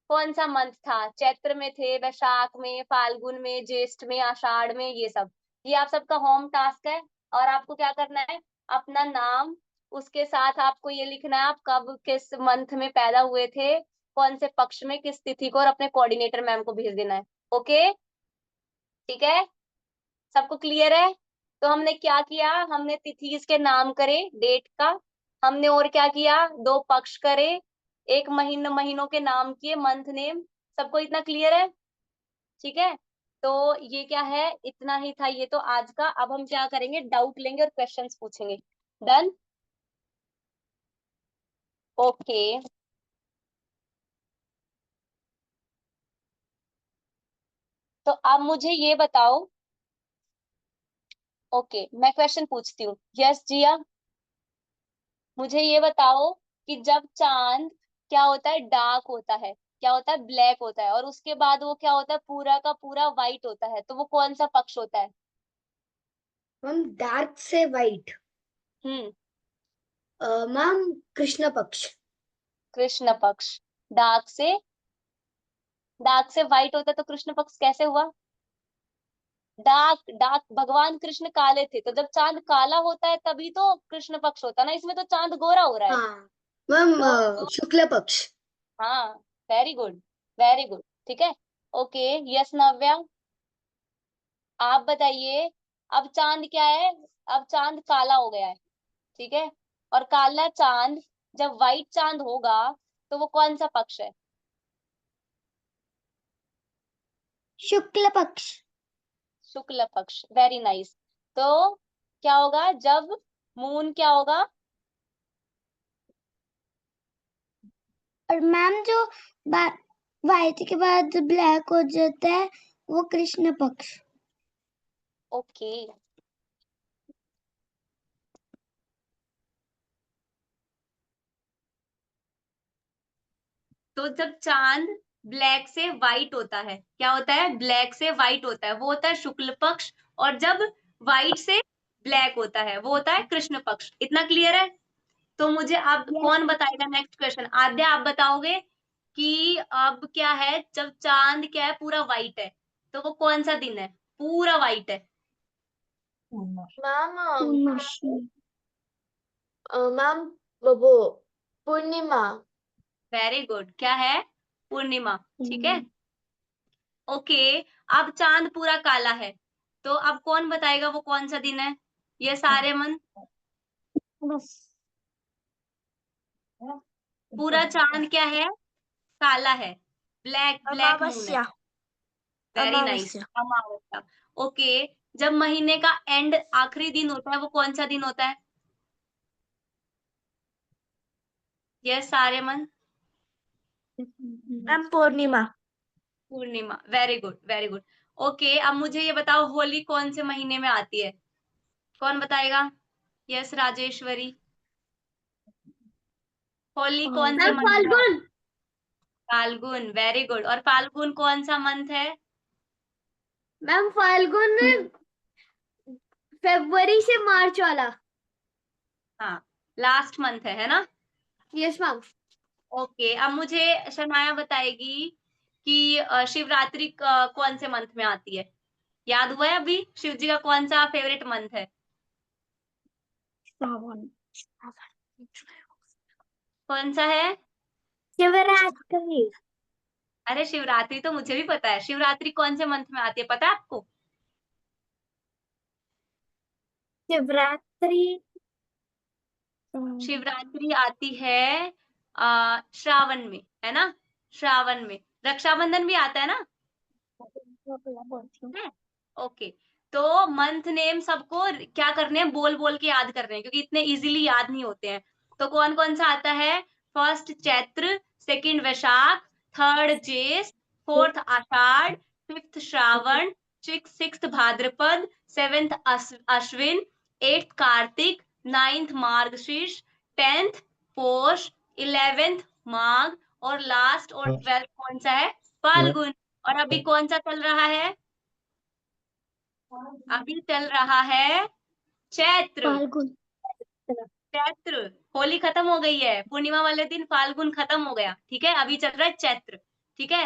कौन सा मंथ था, चैत्र में थे, वैशाख में, फाल्गुन में, ज्येष्ठ में, आषाढ़ में, ये सब। ये आप सबका होम टास्क है। और आपको क्या करना है, अपना नाम, उसके साथ आपको ये लिखना है आप कब किस मंथ में पैदा हुए थे, कौन से पक्ष में, किस तिथि को, और अपने कोऑर्डिनेटर मैम को भेज देना है। ओके, ठीक है, सबको क्लियर है? तो हमने क्या किया, हमने तिथि के नाम करे, डेट का। हमने और क्या किया, दो पक्ष करे, एक महीनों के नाम किए, मंथ नेम। सबको इतना क्लियर है? ठीक है, तो ये क्या है, इतना ही था ये तो आज का। अब हम क्या करेंगे, डाउट लेंगे और क्वेश्चंस पूछेंगे। डन? ओके, तो अब मुझे ये बताओ। ओके, मैं क्वेश्चन पूछती हूँ। यस जिया, मुझे ये बताओ कि जब चांद क्या होता है, डार्क होता है, क्या होता है, ब्लैक होता है, और उसके बाद वो क्या होता है, पूरा का पूरा व्हाइट होता है, तो वो कौन सा पक्ष होता है? मैम डार्क से व्हाइट। हम्म, मैम कृष्ण पक्ष। कृष्ण पक्ष। डार्क से व्हाइट होता है तो कृष्ण पक्ष कैसे हुआ? डार्क डार्क, भगवान कृष्ण काले थे, तो जब चांद काला होता है तभी तो कृष्ण पक्ष होता है ना। इसमें तो चांद गोरा हो रहा है। हाँ मैम शुक्ल पक्ष। हाँ, वेरी गुड, वेरी गुड, ठीक है। ओके, यस नव्या, आप बताइए। अब चांद क्या है, अब चांद काला हो गया है, ठीक है। और काला चांद जब व्हाइट चांद होगा तो वो कौन सा पक्ष है? शुक्ल पक्ष। शुक्ल पक्ष, वेरी नाइस। तो क्या होगा जब मून क्या होगा? और मैम जो व्हाइट के बाद ब्लैक हो जाता है वो कृष्ण पक्ष। ओके, तो जब चांद ब्लैक से व्हाइट होता है, क्या होता है, ब्लैक से व्हाइट होता है, वो होता है शुक्ल पक्ष। और जब व्हाइट से ब्लैक होता है वो होता है कृष्ण पक्ष। इतना क्लियर है? तो मुझे अब कौन बताएगा नेक्स्ट क्वेश्चन? आद्या, आप बताओगे कि अब क्या है, जब चांद क्या है, पूरा व्हाइट है, तो वो कौन सा दिन है, पूरा व्हाइट है? मैम वो पूर्णिमा। Very good. क्या है? पूर्णिमा। ठीक है, ओके। अब चांद पूरा काला है, तो अब कौन बताएगा वो कौन सा दिन है? ये सारे मन, पूरा चांद क्या है? काला है, ब्लैक ब्लैक मून है। अमावस्या। वेरी नाइस, अमावस्या। अमावस्या। ओके, जब महीने का एंड आखिरी दिन होता है वो कौन सा दिन होता है? ये सारे मन, मैम पूर्णिमा। पूर्णिमा। Very good, very good. Okay, अब मुझे ये बताओ होली कौन से महीने में आती है? कौन बताएगा? यस राजेश्वरी, होली कौन से मैम मंथ में आती फाल्गुन। है? Phalgun, very good. और फाल्गुन कौन सा मंथ है? मैम फाल्गुन फरवरी से मार्च वाला। हाँ, लास्ट मंथ है ना? Yes ma'am. ओके, अब मुझे शनाया बताएगी कि शिवरात्रि कौन से मंथ में आती है? याद हुआ है अभी शिव जी का कौन सा फेवरेट मंथ है? श्रावण। कौन सा है? शिवरात्रि। अरे शिवरात्रि तो मुझे भी पता है, शिवरात्रि कौन से मंथ में आती है पता है आपको? शिवरात्रि। शिवरात्रि आती है श्रावण में, है ना? श्रावण में। रक्षाबंधन भी आता है ना? है? ओके, तो मंथ नेम सबको क्या करने हैं, बोल बोल के याद करने हैं, क्योंकि इतने इजीली याद नहीं होते हैं। तो कौन कौन सा आता है? फर्स्ट चैत्र, सेकंड वैशाख, थर्ड ज्येष्ठ, फोर्थ आषाढ़, फिफ्थ श्रावण, सिक्स्थ भाद्रपद, सेवेंथ अश्विन, एट्थ कार्तिक, नाइन्थ मार्गशीर्ष, टेंथ पोष, 11th माघ, और लास्ट और 12th कौन सा है? फाल्गुन। और अभी कौन सा चल रहा है? अभी चल रहा है चैत्र। फाल्गुन। चैत्र, होली खत्म हो गई है, पूर्णिमा वाले दिन फाल्गुन खत्म हो गया, ठीक है, अभी चल रहा है चैत्र। ठीक है,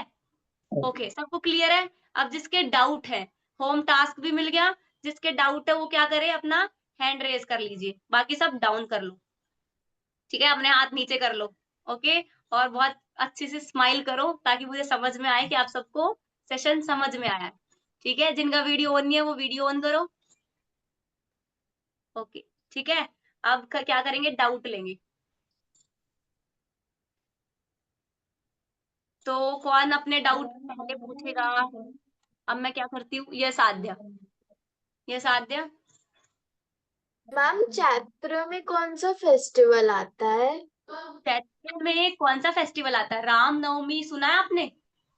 ओके, सबको क्लियर है? अब जिसके डाउट है, होम टास्क भी मिल गया, जिसके डाउट है वो क्या करे, अपना हैंड रेज कर लीजिए, बाकी सब डाउन कर लो। ठीक है, अपने हाथ नीचे कर लो। ओके, और बहुत अच्छे से स्माइल करो ताकि मुझे समझ में आए कि आप सबको सेशन समझ में आया है। ठीक है, जिनका वीडियो ऑन नहीं है वो वीडियो ऑन करो। ओके, ठीक है, अब क्या करेंगे, डाउट लेंगे। तो कौन अपने डाउट पहले पूछेगा? अब मैं क्या करती हूँ, ये साध्या, ये साध्या। मैम चैत्र में कौन सा फेस्टिवल आता है? चैत्र में कौन सा फेस्टिवल आता है? रामनवमी, सुना है आपने? हाँ।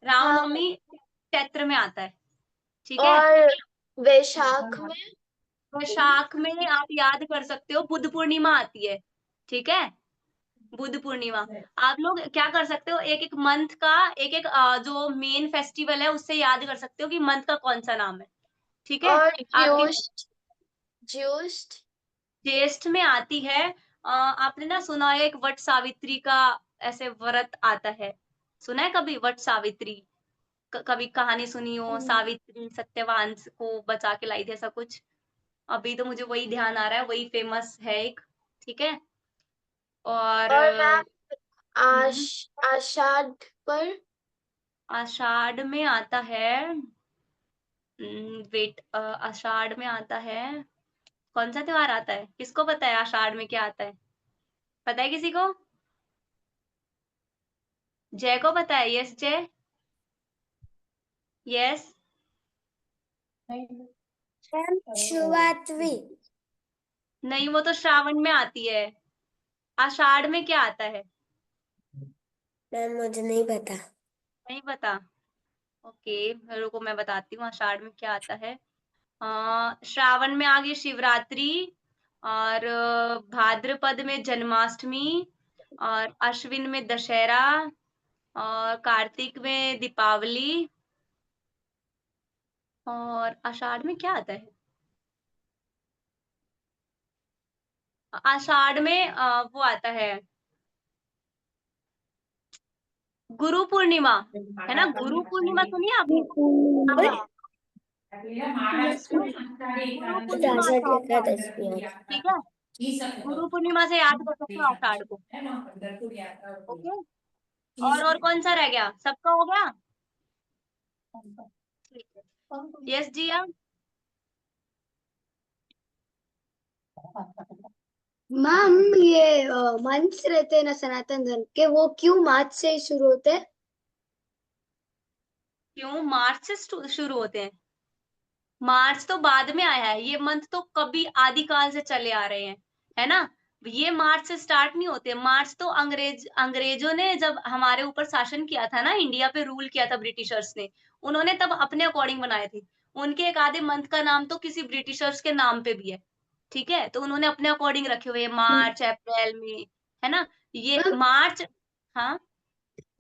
रामनवमी चैत्र में आता है। ठीक है, और वैशाख में? वैशाख में आप याद कर सकते हो, बुद्ध पूर्णिमा आती है। ठीक है, बुद्ध पूर्णिमा। आप लोग क्या कर सकते हो, एक एक मंथ का एक एक जो मेन फेस्टिवल है उससे याद कर सकते हो कि मंथ का कौन सा नाम है। ठीक है, और आपके ज्येष्ठ? ज्येष्ठ? ज्येष्ठ में आती है। आपने ना सुना है एक वट सावित्री का ऐसे व्रत आता है, सुना है कभी वट सावित्री? कभी कहानी सुनी हो, सावित्री सत्यवान को बचा के लाई थी, ऐसा कुछ? अभी तो मुझे वही ध्यान आ रहा है, वही फेमस है एक। ठीक है, और और मैम आषाढ़ पर? आषाढ़ में आता है, वेट, आषाढ़ में आता है, कौन सा त्योहार आता है, किसको पता है आषाढ़ में क्या आता है? पता है किसी को? जय को पता है? यस जय, यस। शिवरात्रि। नहीं, वो तो श्रावण में आती है। आषाढ़ में क्या आता है? मैम मुझे नहीं पता। नहीं पता? ओके, रुको मैं बताती हूँ आषाढ़ में क्या आता है। श्रावण में आ गई शिवरात्रि, और भाद्रपद में जन्माष्टमी, और अश्विन में दशहरा, और कार्तिक में दीपावली, और आषाढ़ में क्या आता है? आषाढ़ में वो आता है गुरु पूर्णिमा, है ना? गुरु पूर्णिमा सुनी है आपने? हाँ, गुरु पूर्णिमा आषाढ़ में आती है। ठीक है, गुरु पूर्णिमा से याद कर सकते हो आषाढ़ को। ओके, और कौन सा रह गया? सबका हो गया? यस जिया। मैम ये मंथ्स रहते हैं ना सनातन धर्म के, वो क्यों मार्च से ही शुरू होते हैं? क्यों मार्च से शुरू होते हैं? मार्च तो बाद में आया है, ये मंथ तो कभी आदिकाल से चले आ रहे हैं, है ना? ये मार्च से स्टार्ट नहीं होते। मार्च तो अंग्रेजों ने जब हमारे ऊपर शासन किया था ना, इंडिया पे रूल किया था ब्रिटिशर्स ने, उन्होंने तब अपने अकॉर्डिंग बनाए थे। उनके एक आधे मंथ का नाम तो किसी ब्रिटिशर्स के नाम पे भी है, ठीक है? तो उन्होंने अपने अकॉर्डिंग रखे हुए हैं, मार्च, अप्रैल में, है ना? ये मैम मार्च। हाँ,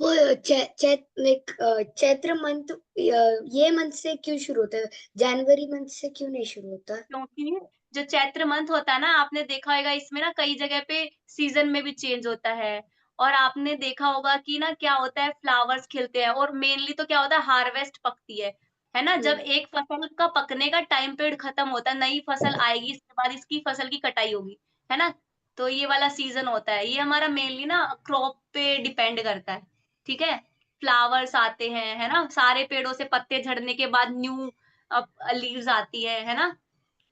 वो चैत्र मंथ ये मंथ से क्यों शुरू होता है? जनवरी मंथ से क्यों नहीं शुरू होता? क्योंकि जो चैत्र मंथ होता है ना, आपने देखा होगा इसमें ना कई जगह पे सीजन में भी चेंज होता है। और आपने देखा होगा कि ना क्या होता है, फ्लावर्स खिलते हैं और मेनली तो क्या होता है, हार्वेस्ट पकती है ना? जब एक फसल का पकने का टाइम पीरियड खत्म होता है, नई फसल आएगी, इसके बाद इसकी फसल की कटाई होगी, है ना? तो ये वाला सीजन होता है, ये हमारा मेनली ना क्रॉप पे डिपेंड करता है, ठीक है? फ्लावर्स आते हैं, है ना? सारे पेड़ों से पत्ते झड़ने के बाद न्यू लीव्स आती है ना?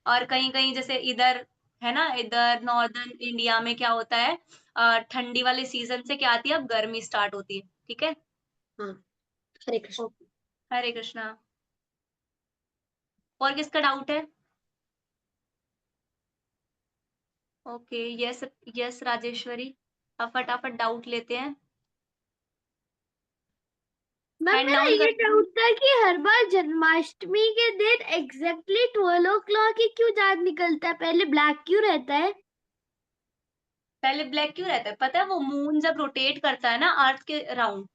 और कहीं-कहीं जैसे इधर, है ना, इधर नॉर्दर्न इंडिया में क्या होता है, ठंडी वाले सीज़न से क्या आती है, अब गर्मी स्टार्ट होती है, ठीक है? हाँ, हरे कृष्ण। ओके, हरे कृष्णा। और किसका डाउट है? ओके, यस, यस राजेश्वरी, अब फटाफट डाउट लेते हैं। मैम हैंड मेरा डाउन ये कर डाउट था कि हर बार जन्माष्टमी के दिन एग्जैक्टली 12 o'clock ही क्यों चाँद निकलता है, पहले ब्लैक क्यों रहता है? पहले ब्लैक क्यों रहता है? पता है, वो मून जब रोटेट करता है ना अर्थ के अराउंड,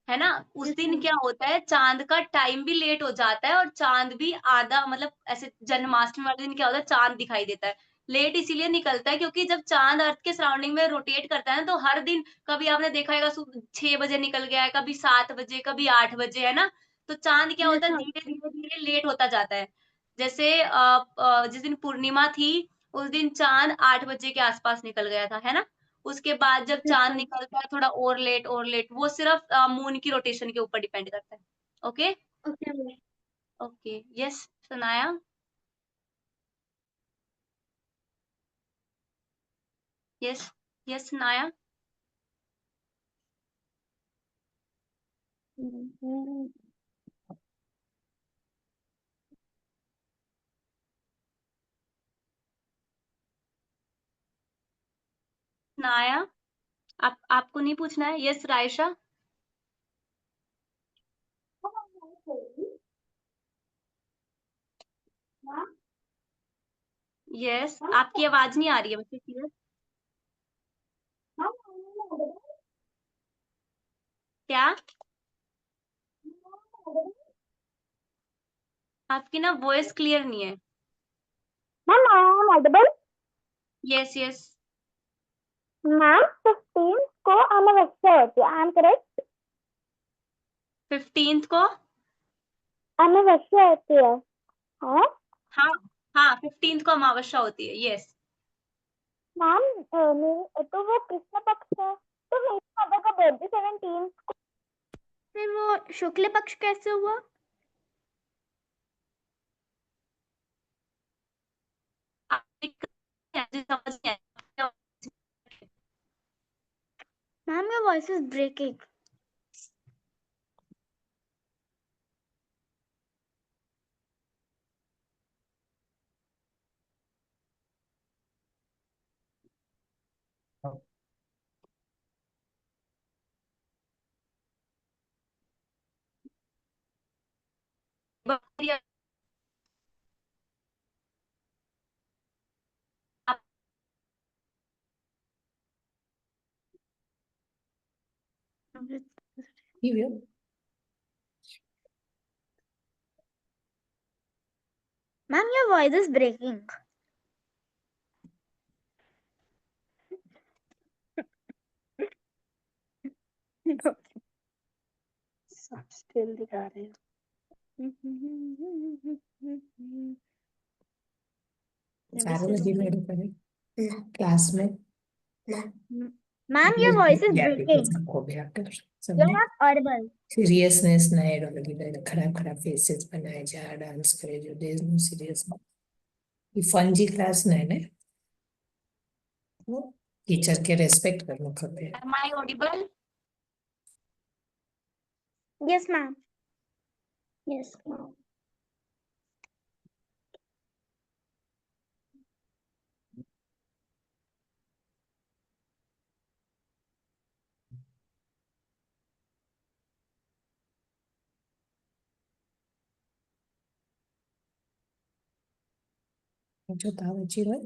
है ना? उस Yes, दिन ma'am. क्या होता है, चाँद का टाइम भी लेट हो जाता है और चाँद भी आधा, मतलब ऐसे जन्माष्टमी वाले दिन क्या होता है, चाँद दिखाई देता है। लेट इसीलिए निकलता है क्योंकि जब चाँद अर्थ के सराउंडिंग में रोटेट करता है ना, तो हर दिन कभी आपने देखा होगा 6 बजे निकल गया है, कभी 7 बजे, कभी 8 बजे, है ना? तो चाँद क्या Yes, होता है, ma'am. धीरे-धीरे लेट होता जाता है। जैसे जिस दिन पूर्णिमा थी, उस दिन चाँद 8 बजे के आस-पास निकल गया था, है ना? उसके बाद जब Yes, चाँद ma'am. निकलता है थोड़ा और लेट, वो सिर्फ़ मून की रोटेशन के ऊपर डिपेंड करता है। Okay? Okay, ma'am. Okay, yes Sanaya? Yes, yes Sanaya? Sanaya? आपको नहीं पूछना है? यस रायशा? यस, आपकी आवाज़ नहीं आ रही है मुझे क्लियर। क्या? आपकी ना वॉइस क्लियर नहीं है। Ma'am I am audible. Yes, yes. Ma'am 15 को अमावस्या होती है, आई एम करेक्ट? 15th को? अमावस्या होती है, हाँ हाँ, हाँ 15th को अमावस्या होती है, यस। मैम। तो वो कृष्ण पक्ष है, तो मेरी मदर का बर्थडे 17 को। फिर वो शुक्ल पक्ष कैसे हुआ? समझ नहीं आया। Ma'am your voice is breaking. Ma'am your voice is breaking. सब स्टिल दिखा रहे हैं। चारों बजे मेरे करे क्लास में Ma'am, your voice is breaking. सबको भी आपके You're समझे not audible. सीरियसनेस ना ऐड होने की खराब खराब फेसेस बनाए जा डांस करे जो देयर नो सीरियस ये फन जी क्लास ना है टीचर के रेस्पेक्ट करनो खपे Am I audible? Yes, ma'am. Yes, ma'am. जो था बची रहे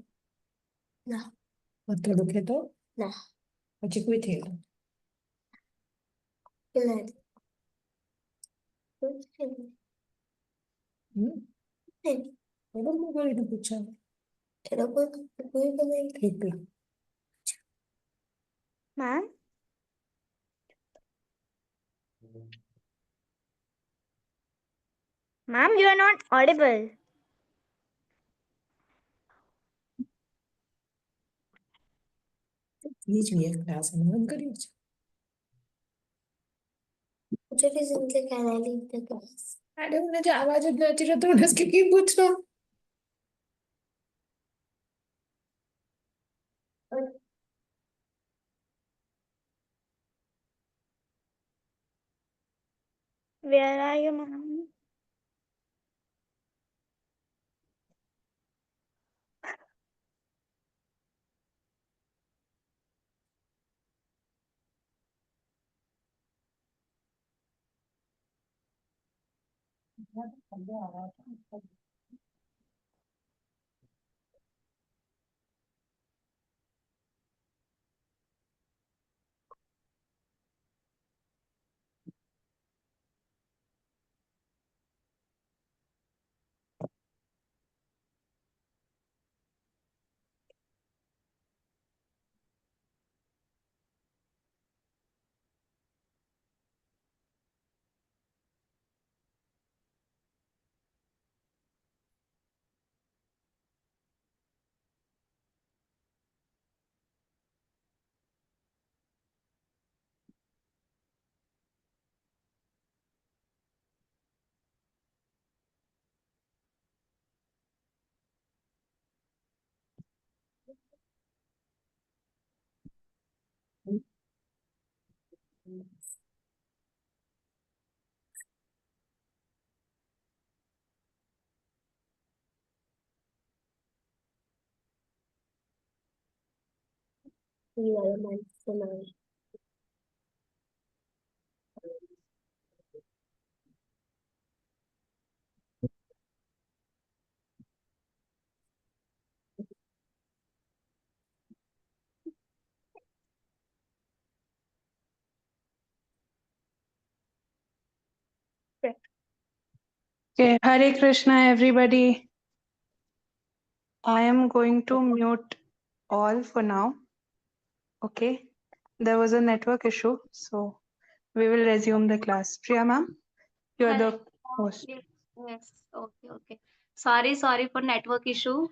ना मतलब दुखे तो ना बची कोई थी कोई नहीं पूछा ठीक है Ma'am, ma'am, you are not audible. ये जो ये क्लास है ना करियो What is in the canal in the class? अरे उन्हें जो आवाज नाची रहा तो उन्हें की पूछ रहा Where are you, ma'am? Okay, Hare Krishna, everybody. I am going to mute all for now. Okay, there was a network issue, so we will resume the class. Priya ma'am, you are the host. Yes. Okay. Sorry for network issue.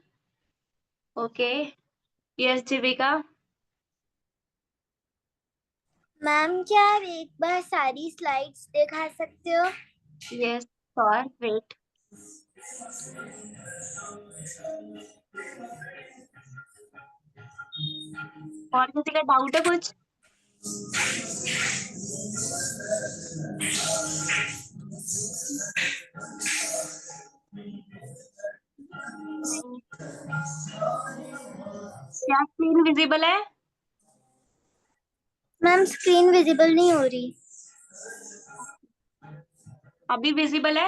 Okay. Yes, Jivika. Ma'am क्या आप एक बार सारी slides दिखा सकते हो? Yes, sure. Wait. और किसी का डाउट है कुछ? नहीं। क्या स्क्रीन विजिबल है? मैम स्क्रीन विजिबल नहीं हो रही। अभी विजिबल है?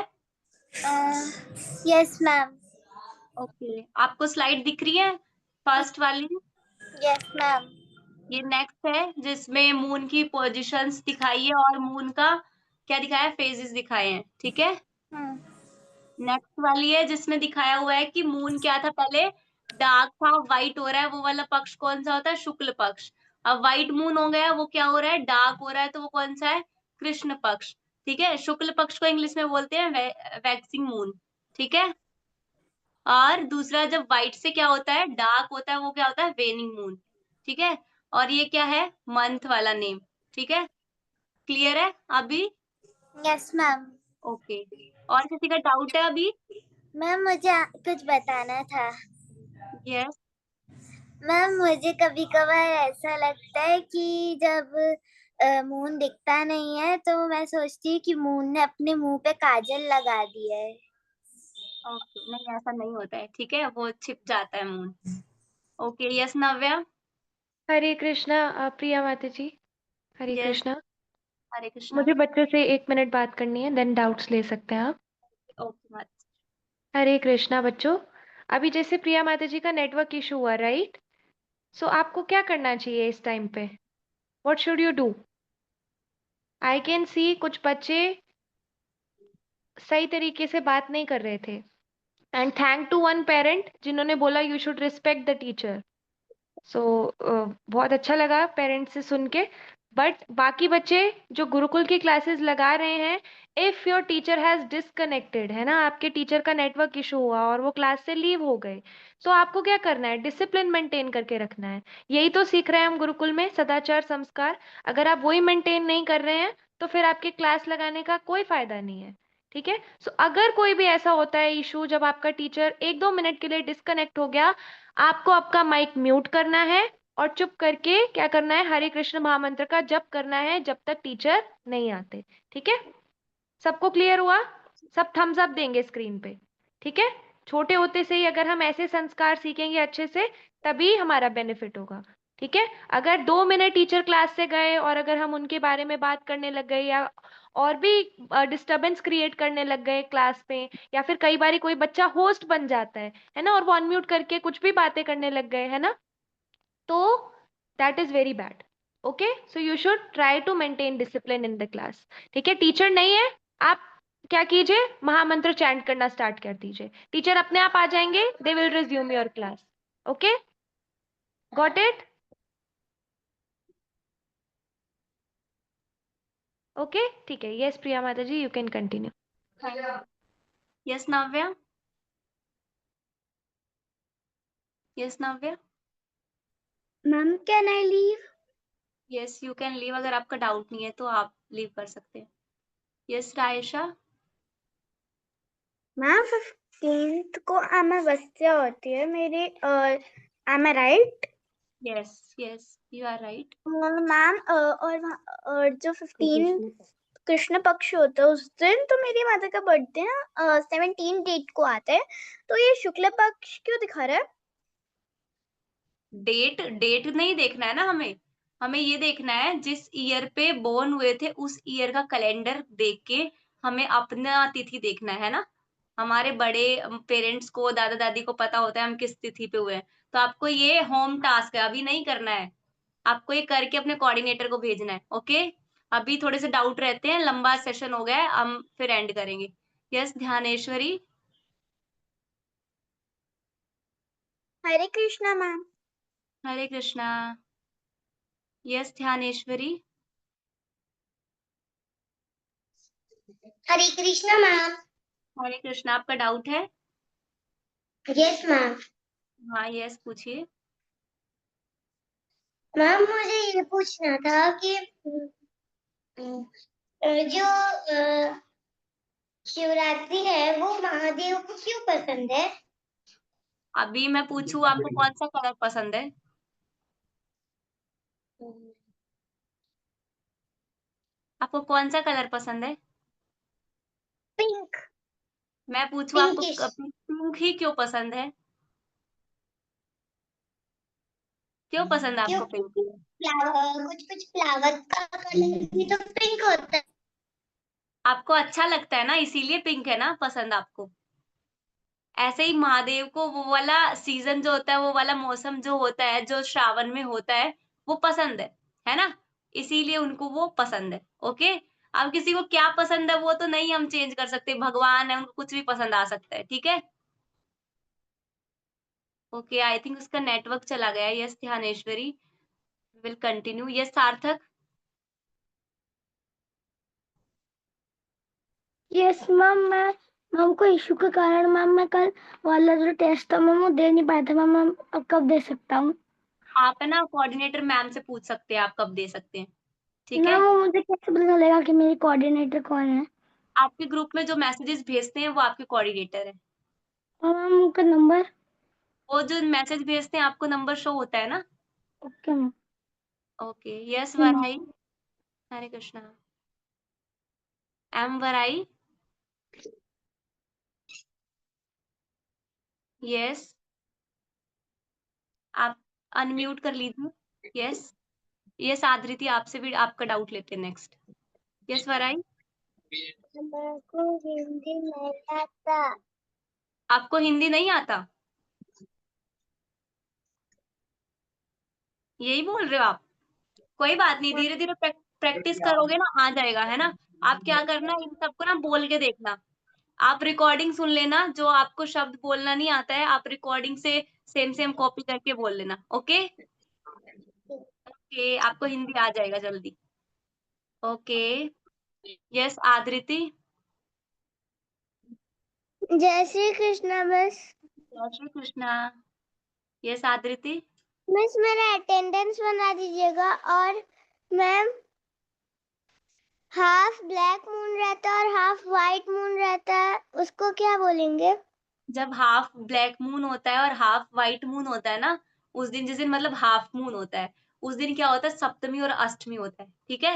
Yes ma'am. ओके, आपको स्लाइड दिख रही है फर्स्ट वाली? Yes ma'am. ये नेक्स्ट है जिसमें मून की पोजीशंस दिखाई है और मून का क्या दिखाया है, फेजेस दिखाए हैं, ठीक है। नेक्स्ट वाली है जिसमें दिखाया हुआ है कि मून क्या था, पहले डार्क था, व्हाइट हो रहा है, वो वाला पक्ष कौन सा होता है, शुक्ल पक्ष। अब व्हाइट मून हो गया, वो क्या हो रहा है, डार्क हो रहा है, तो वो कौन सा है, कृष्ण पक्ष, ठीक है। शुक्ल पक्ष को इंग्लिश में बोलते हैं वैक्सिंग मून, ठीक है। और दूसरा जब व्हाइट से क्या होता है, डार्क होता है, वो क्या होता है, वेनिंग मून, ठीक है। और ये क्या है, मंथ वाला नेम, ठीक है, क्लियर है अभी? Yes ma'am. ओके, और किसी का डाउट है अभी? मैम मुझे कुछ बताना था। यस। मैम मुझे कभी कभार ऐसा लगता है कि जब मून दिखता नहीं है तो मैं सोचती हूँ कि मून ने अपने मुंह पे काजल लगा दिया है। ओके, नहीं ऐसा नहीं होता है, ठीक है, वो छिप जाता है मून। ओके, यस नव्या। हरे कृष्णा प्रिया माता जी। हरे यस, कृष्णा। हरे कृष्णा। मुझे बच्चों से 1 मिनट बात करनी है, देन डाउट्स ले सकते हैं आप। ओके मत। हरे कृष्णा बच्चों, अभी जैसे प्रिया माता जी का नेटवर्क इशू हुआ, राइट? सो आपको क्या करना चाहिए इस टाइम पे? What should you do? I can see कुछ बच्चे सही तरीके से बात नहीं कर रहे थे, and thank to one parent जिन्होंने बोला you should respect the teacher. So बहुत अच्छा लगा पेरेंट्स से सुन के। बट बाकी बच्चे जो गुरुकुल की क्लासेस लगा रहे हैं, if your teacher has disconnected, है ना, आपके टीचर का नेटवर्क इशू हुआ और वो क्लास से लीव हो गए, तो आपको क्या करना है? डिसिप्लिन मेंटेन करके रखना है। यही तो सीख रहे हैं हम गुरुकुल में, सदाचार संस्कार। अगर आप वही मेंटेन नहीं कर रहे हैं तो फिर आपके क्लास लगाने का कोई फायदा नहीं है, ठीक है? सो अगर कोई भी ऐसा होता है इशू जब आपका टीचर 1-2 मिनट के लिए डिस्कनेक्ट हो गया, आपको आपका माइक म्यूट करना है और चुप करके क्या करना है? हरे कृष्ण महामंत्र का जप करना है जब तक टीचर नहीं आते, ठीक है? सबको क्लियर हुआ? सब थम्स अप देंगे स्क्रीन पे, ठीक है? छोटे होते से ही अगर हम ऐसे संस्कार सीखेंगे अच्छे से, तभी हमारा बेनिफिट होगा, ठीक है? अगर 2 मिनट टीचर क्लास से गए और अगर हम उनके बारे में बात करने लग गए या और भी डिस्टरबेंस क्रिएट करने लग गए क्लास में, या फिर कई बार कोई बच्चा होस्ट बन जाता है ना, और वो अनम्यूट करके कुछ भी बातें करने लग गए, है ना, तो that is very bad. Okay, so you should try to maintain discipline in the class, ठीक है? टीचर नहीं है, आप क्या कीजिए? महामंत्र चैंट करना स्टार्ट कर दीजिए, टीचर अपने आप आ जाएंगे, they will resume your class. Okay, got it? Okay, ठीक है। यस प्रिया माता जी, you can continue. Yes Navya. Yes Navya. Ma'am can I leave? Yes you can leave, अगर आपका डाउट नहीं है तो आप लीव कर सकते हैं। यस रायशा। मैम 15th को अमावस्या होती है मेरी, और am I right? Yes yes you are right. Ma'am और जो 15 कृष्ण पक्ष होता है उस दिन तो मेरी माता का बर्थडे ना 17 डेट को आता है, तो ये शुक्ल पक्ष क्यों दिखा रहा है? डेट डेट नहीं देखना है ना हमें, हमें ये देखना है जिस ईयर पे बोर्न हुए थे उस ईयर का कैलेंडर देख के हमें अपना तिथि देखना है ना। हमारे बड़े पेरेंट्स को, दादा दादी को पता होता है हम किस तिथि पे हुए हैं, तो आपको ये होम टास्क है, अभी नहीं करना है, आपको ये करके अपने कोऑर्डिनेटर को भेजना है। ओके, अभी थोड़े से डाउट रहते हैं, लंबा सेशन हो गया है, हम फिर एंड करेंगे। यस ध्यानेश्वरी। हरे कृष्णा मैम। हरे कृष्णा। यस ध्यानेश्वरी। हरे कृष्णा मैम। हरे कृष्णा, आपका डाउट है? Yes ma'am. हाँ यस पूछिए। मैम मुझे ये पूछना था कि जो शिवरात्रि है वो महादेव को क्यों पसंद है? अभी मैं पूछूं आपको कौन सा कलर पसंद है? आपको कौन सा कलर पसंद है? पिंक। मैं पूछूं आपको पिंकिश। पिंक ही क्यों पसंद है? क्यों पसंद है आपको क्योंकि पिंक? कुछ कुछ फ्लावर का कलर भी तो पिंक होता है। आपको अच्छा लगता है ना, इसीलिए पिंक है ना पसंद आपको। ऐसे ही महादेव को वो वाला सीजन जो होता है, वो वाला मौसम जो होता है, जो श्रावण में होता है, वो पसंद है ना? इसीलिए उनको वो पसंद है। ओके, अब किसी को क्या पसंद है वो तो नहीं हम चेंज कर सकते, भगवान है, उनको कुछ भी पसंद आ सकता है, ठीक है? ओके, आई थिंक उसका नेटवर्क चला गया। Yes Dhyaneshwari, will continue. Yes Sarthak. Yes ma'am, ma'am को इशू के कारण मैम मैं कल वाला जो टेस्ट था मैम वो दे नहीं पाया था मैम, अब कब दे सकता हूँ? आप है ना कोऑर्डिनेटर मैम से पूछ सकते हैं, आप कब दे सकते हैं, ठीक ना है? वो मुझे कैसे पता चलेगा कि मेरी कोऑर्डिनेटर कौन है? आपके ग्रुप में जो मैसेजेस भेजते हैं वो आपके कोऑर्डिनेटर हैं। और मैम उनका नंबर? वो जो मैसेज भेजते हैं आपको नंबर शो होता है ना? Okay ma'am. Okay, yes ma'am. Varai, Hare Krishna. M Varai, yes, आप अनम्यूट कर लीजिए। यस, यस आदृति, आपसे भी आपका डाउट लेते हैं नेक्स्ट। यस वराई, हमको हिंदी नहीं आता। आपको हिंदी नहीं आता? यही बोल रहे हो आप? कोई बात नहीं, धीरे धीरे प्रैक्टिस करोगे ना, आ जाएगा, है ना? आप क्या करना, इन सबको ना बोल के देखना। आप रिकॉर्डिंग सुन लेना, जो आपको शब्द बोलना नहीं आता है आप रिकॉर्डिंग से सेम सेम कॉपी करके बोल लेना। ओके ओके, आपको हिंदी आ जाएगा जल्दी। ओके, यस आदृति, जय श्री कृष्णा मिस। जय श्री कृष्णा। यस आदृति, मिस मेरा अटेंडेंस बना दीजिएगा। और मैम हाफ ब्लैक मून रहता है और हाफ वाइट मून रहता है, उसको क्या बोलेंगे? जब हाफ ब्लैक मून होता है और हाफ व्हाइट मून होता है ना, उस दिन, जिस दिन मतलब हाफ मून होता है, उस दिन क्या होता है, सप्तमी और अष्टमी होता है, ठीक है?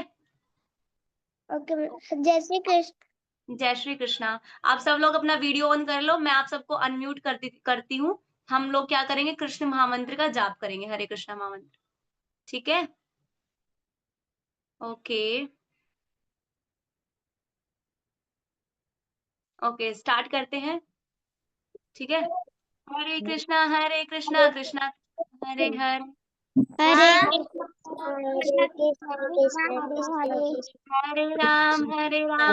ओके मैम, जय श्री कृष्ण। जय श्री कृष्णा। आप सब लोग अपना वीडियो ऑन कर लो, मैं आप सबको अनम्यूट करती हूँ। हम लोग क्या करेंगे, कृष्ण महामंत्र का जाप करेंगे, हरे कृष्णा महामंत्र, ठीक है? ओके ओके, स्टार्ट करते हैं, ठीक है? हरे कृष्णा कृष्णा कृष्णा हरे हरे, हरे कृष्ण कृष्ण कृष्ण कृष्ण हरे राम राम राम हरे हरे राम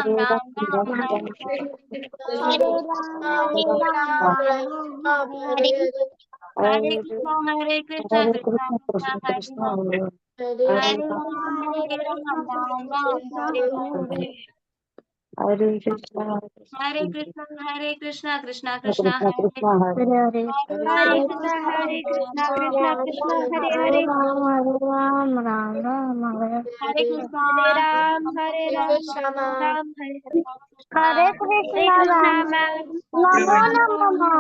राम राम हरे हरे कृष्णा कृष्णा कृष्णा हरे हरे, हरे राम राम हरे हरे, हरे कृष्णा कृष्णा कृष्णा हरे हरे हरे हरे राम कृष्णा कृष्णा कृष्णा हरे हरे, राम राम राम हरे हरे कृष्णा हरे राम राम हरे हरे। हरे हरे कृष्णा कृष्णा मैम। मैम। नमो नमः।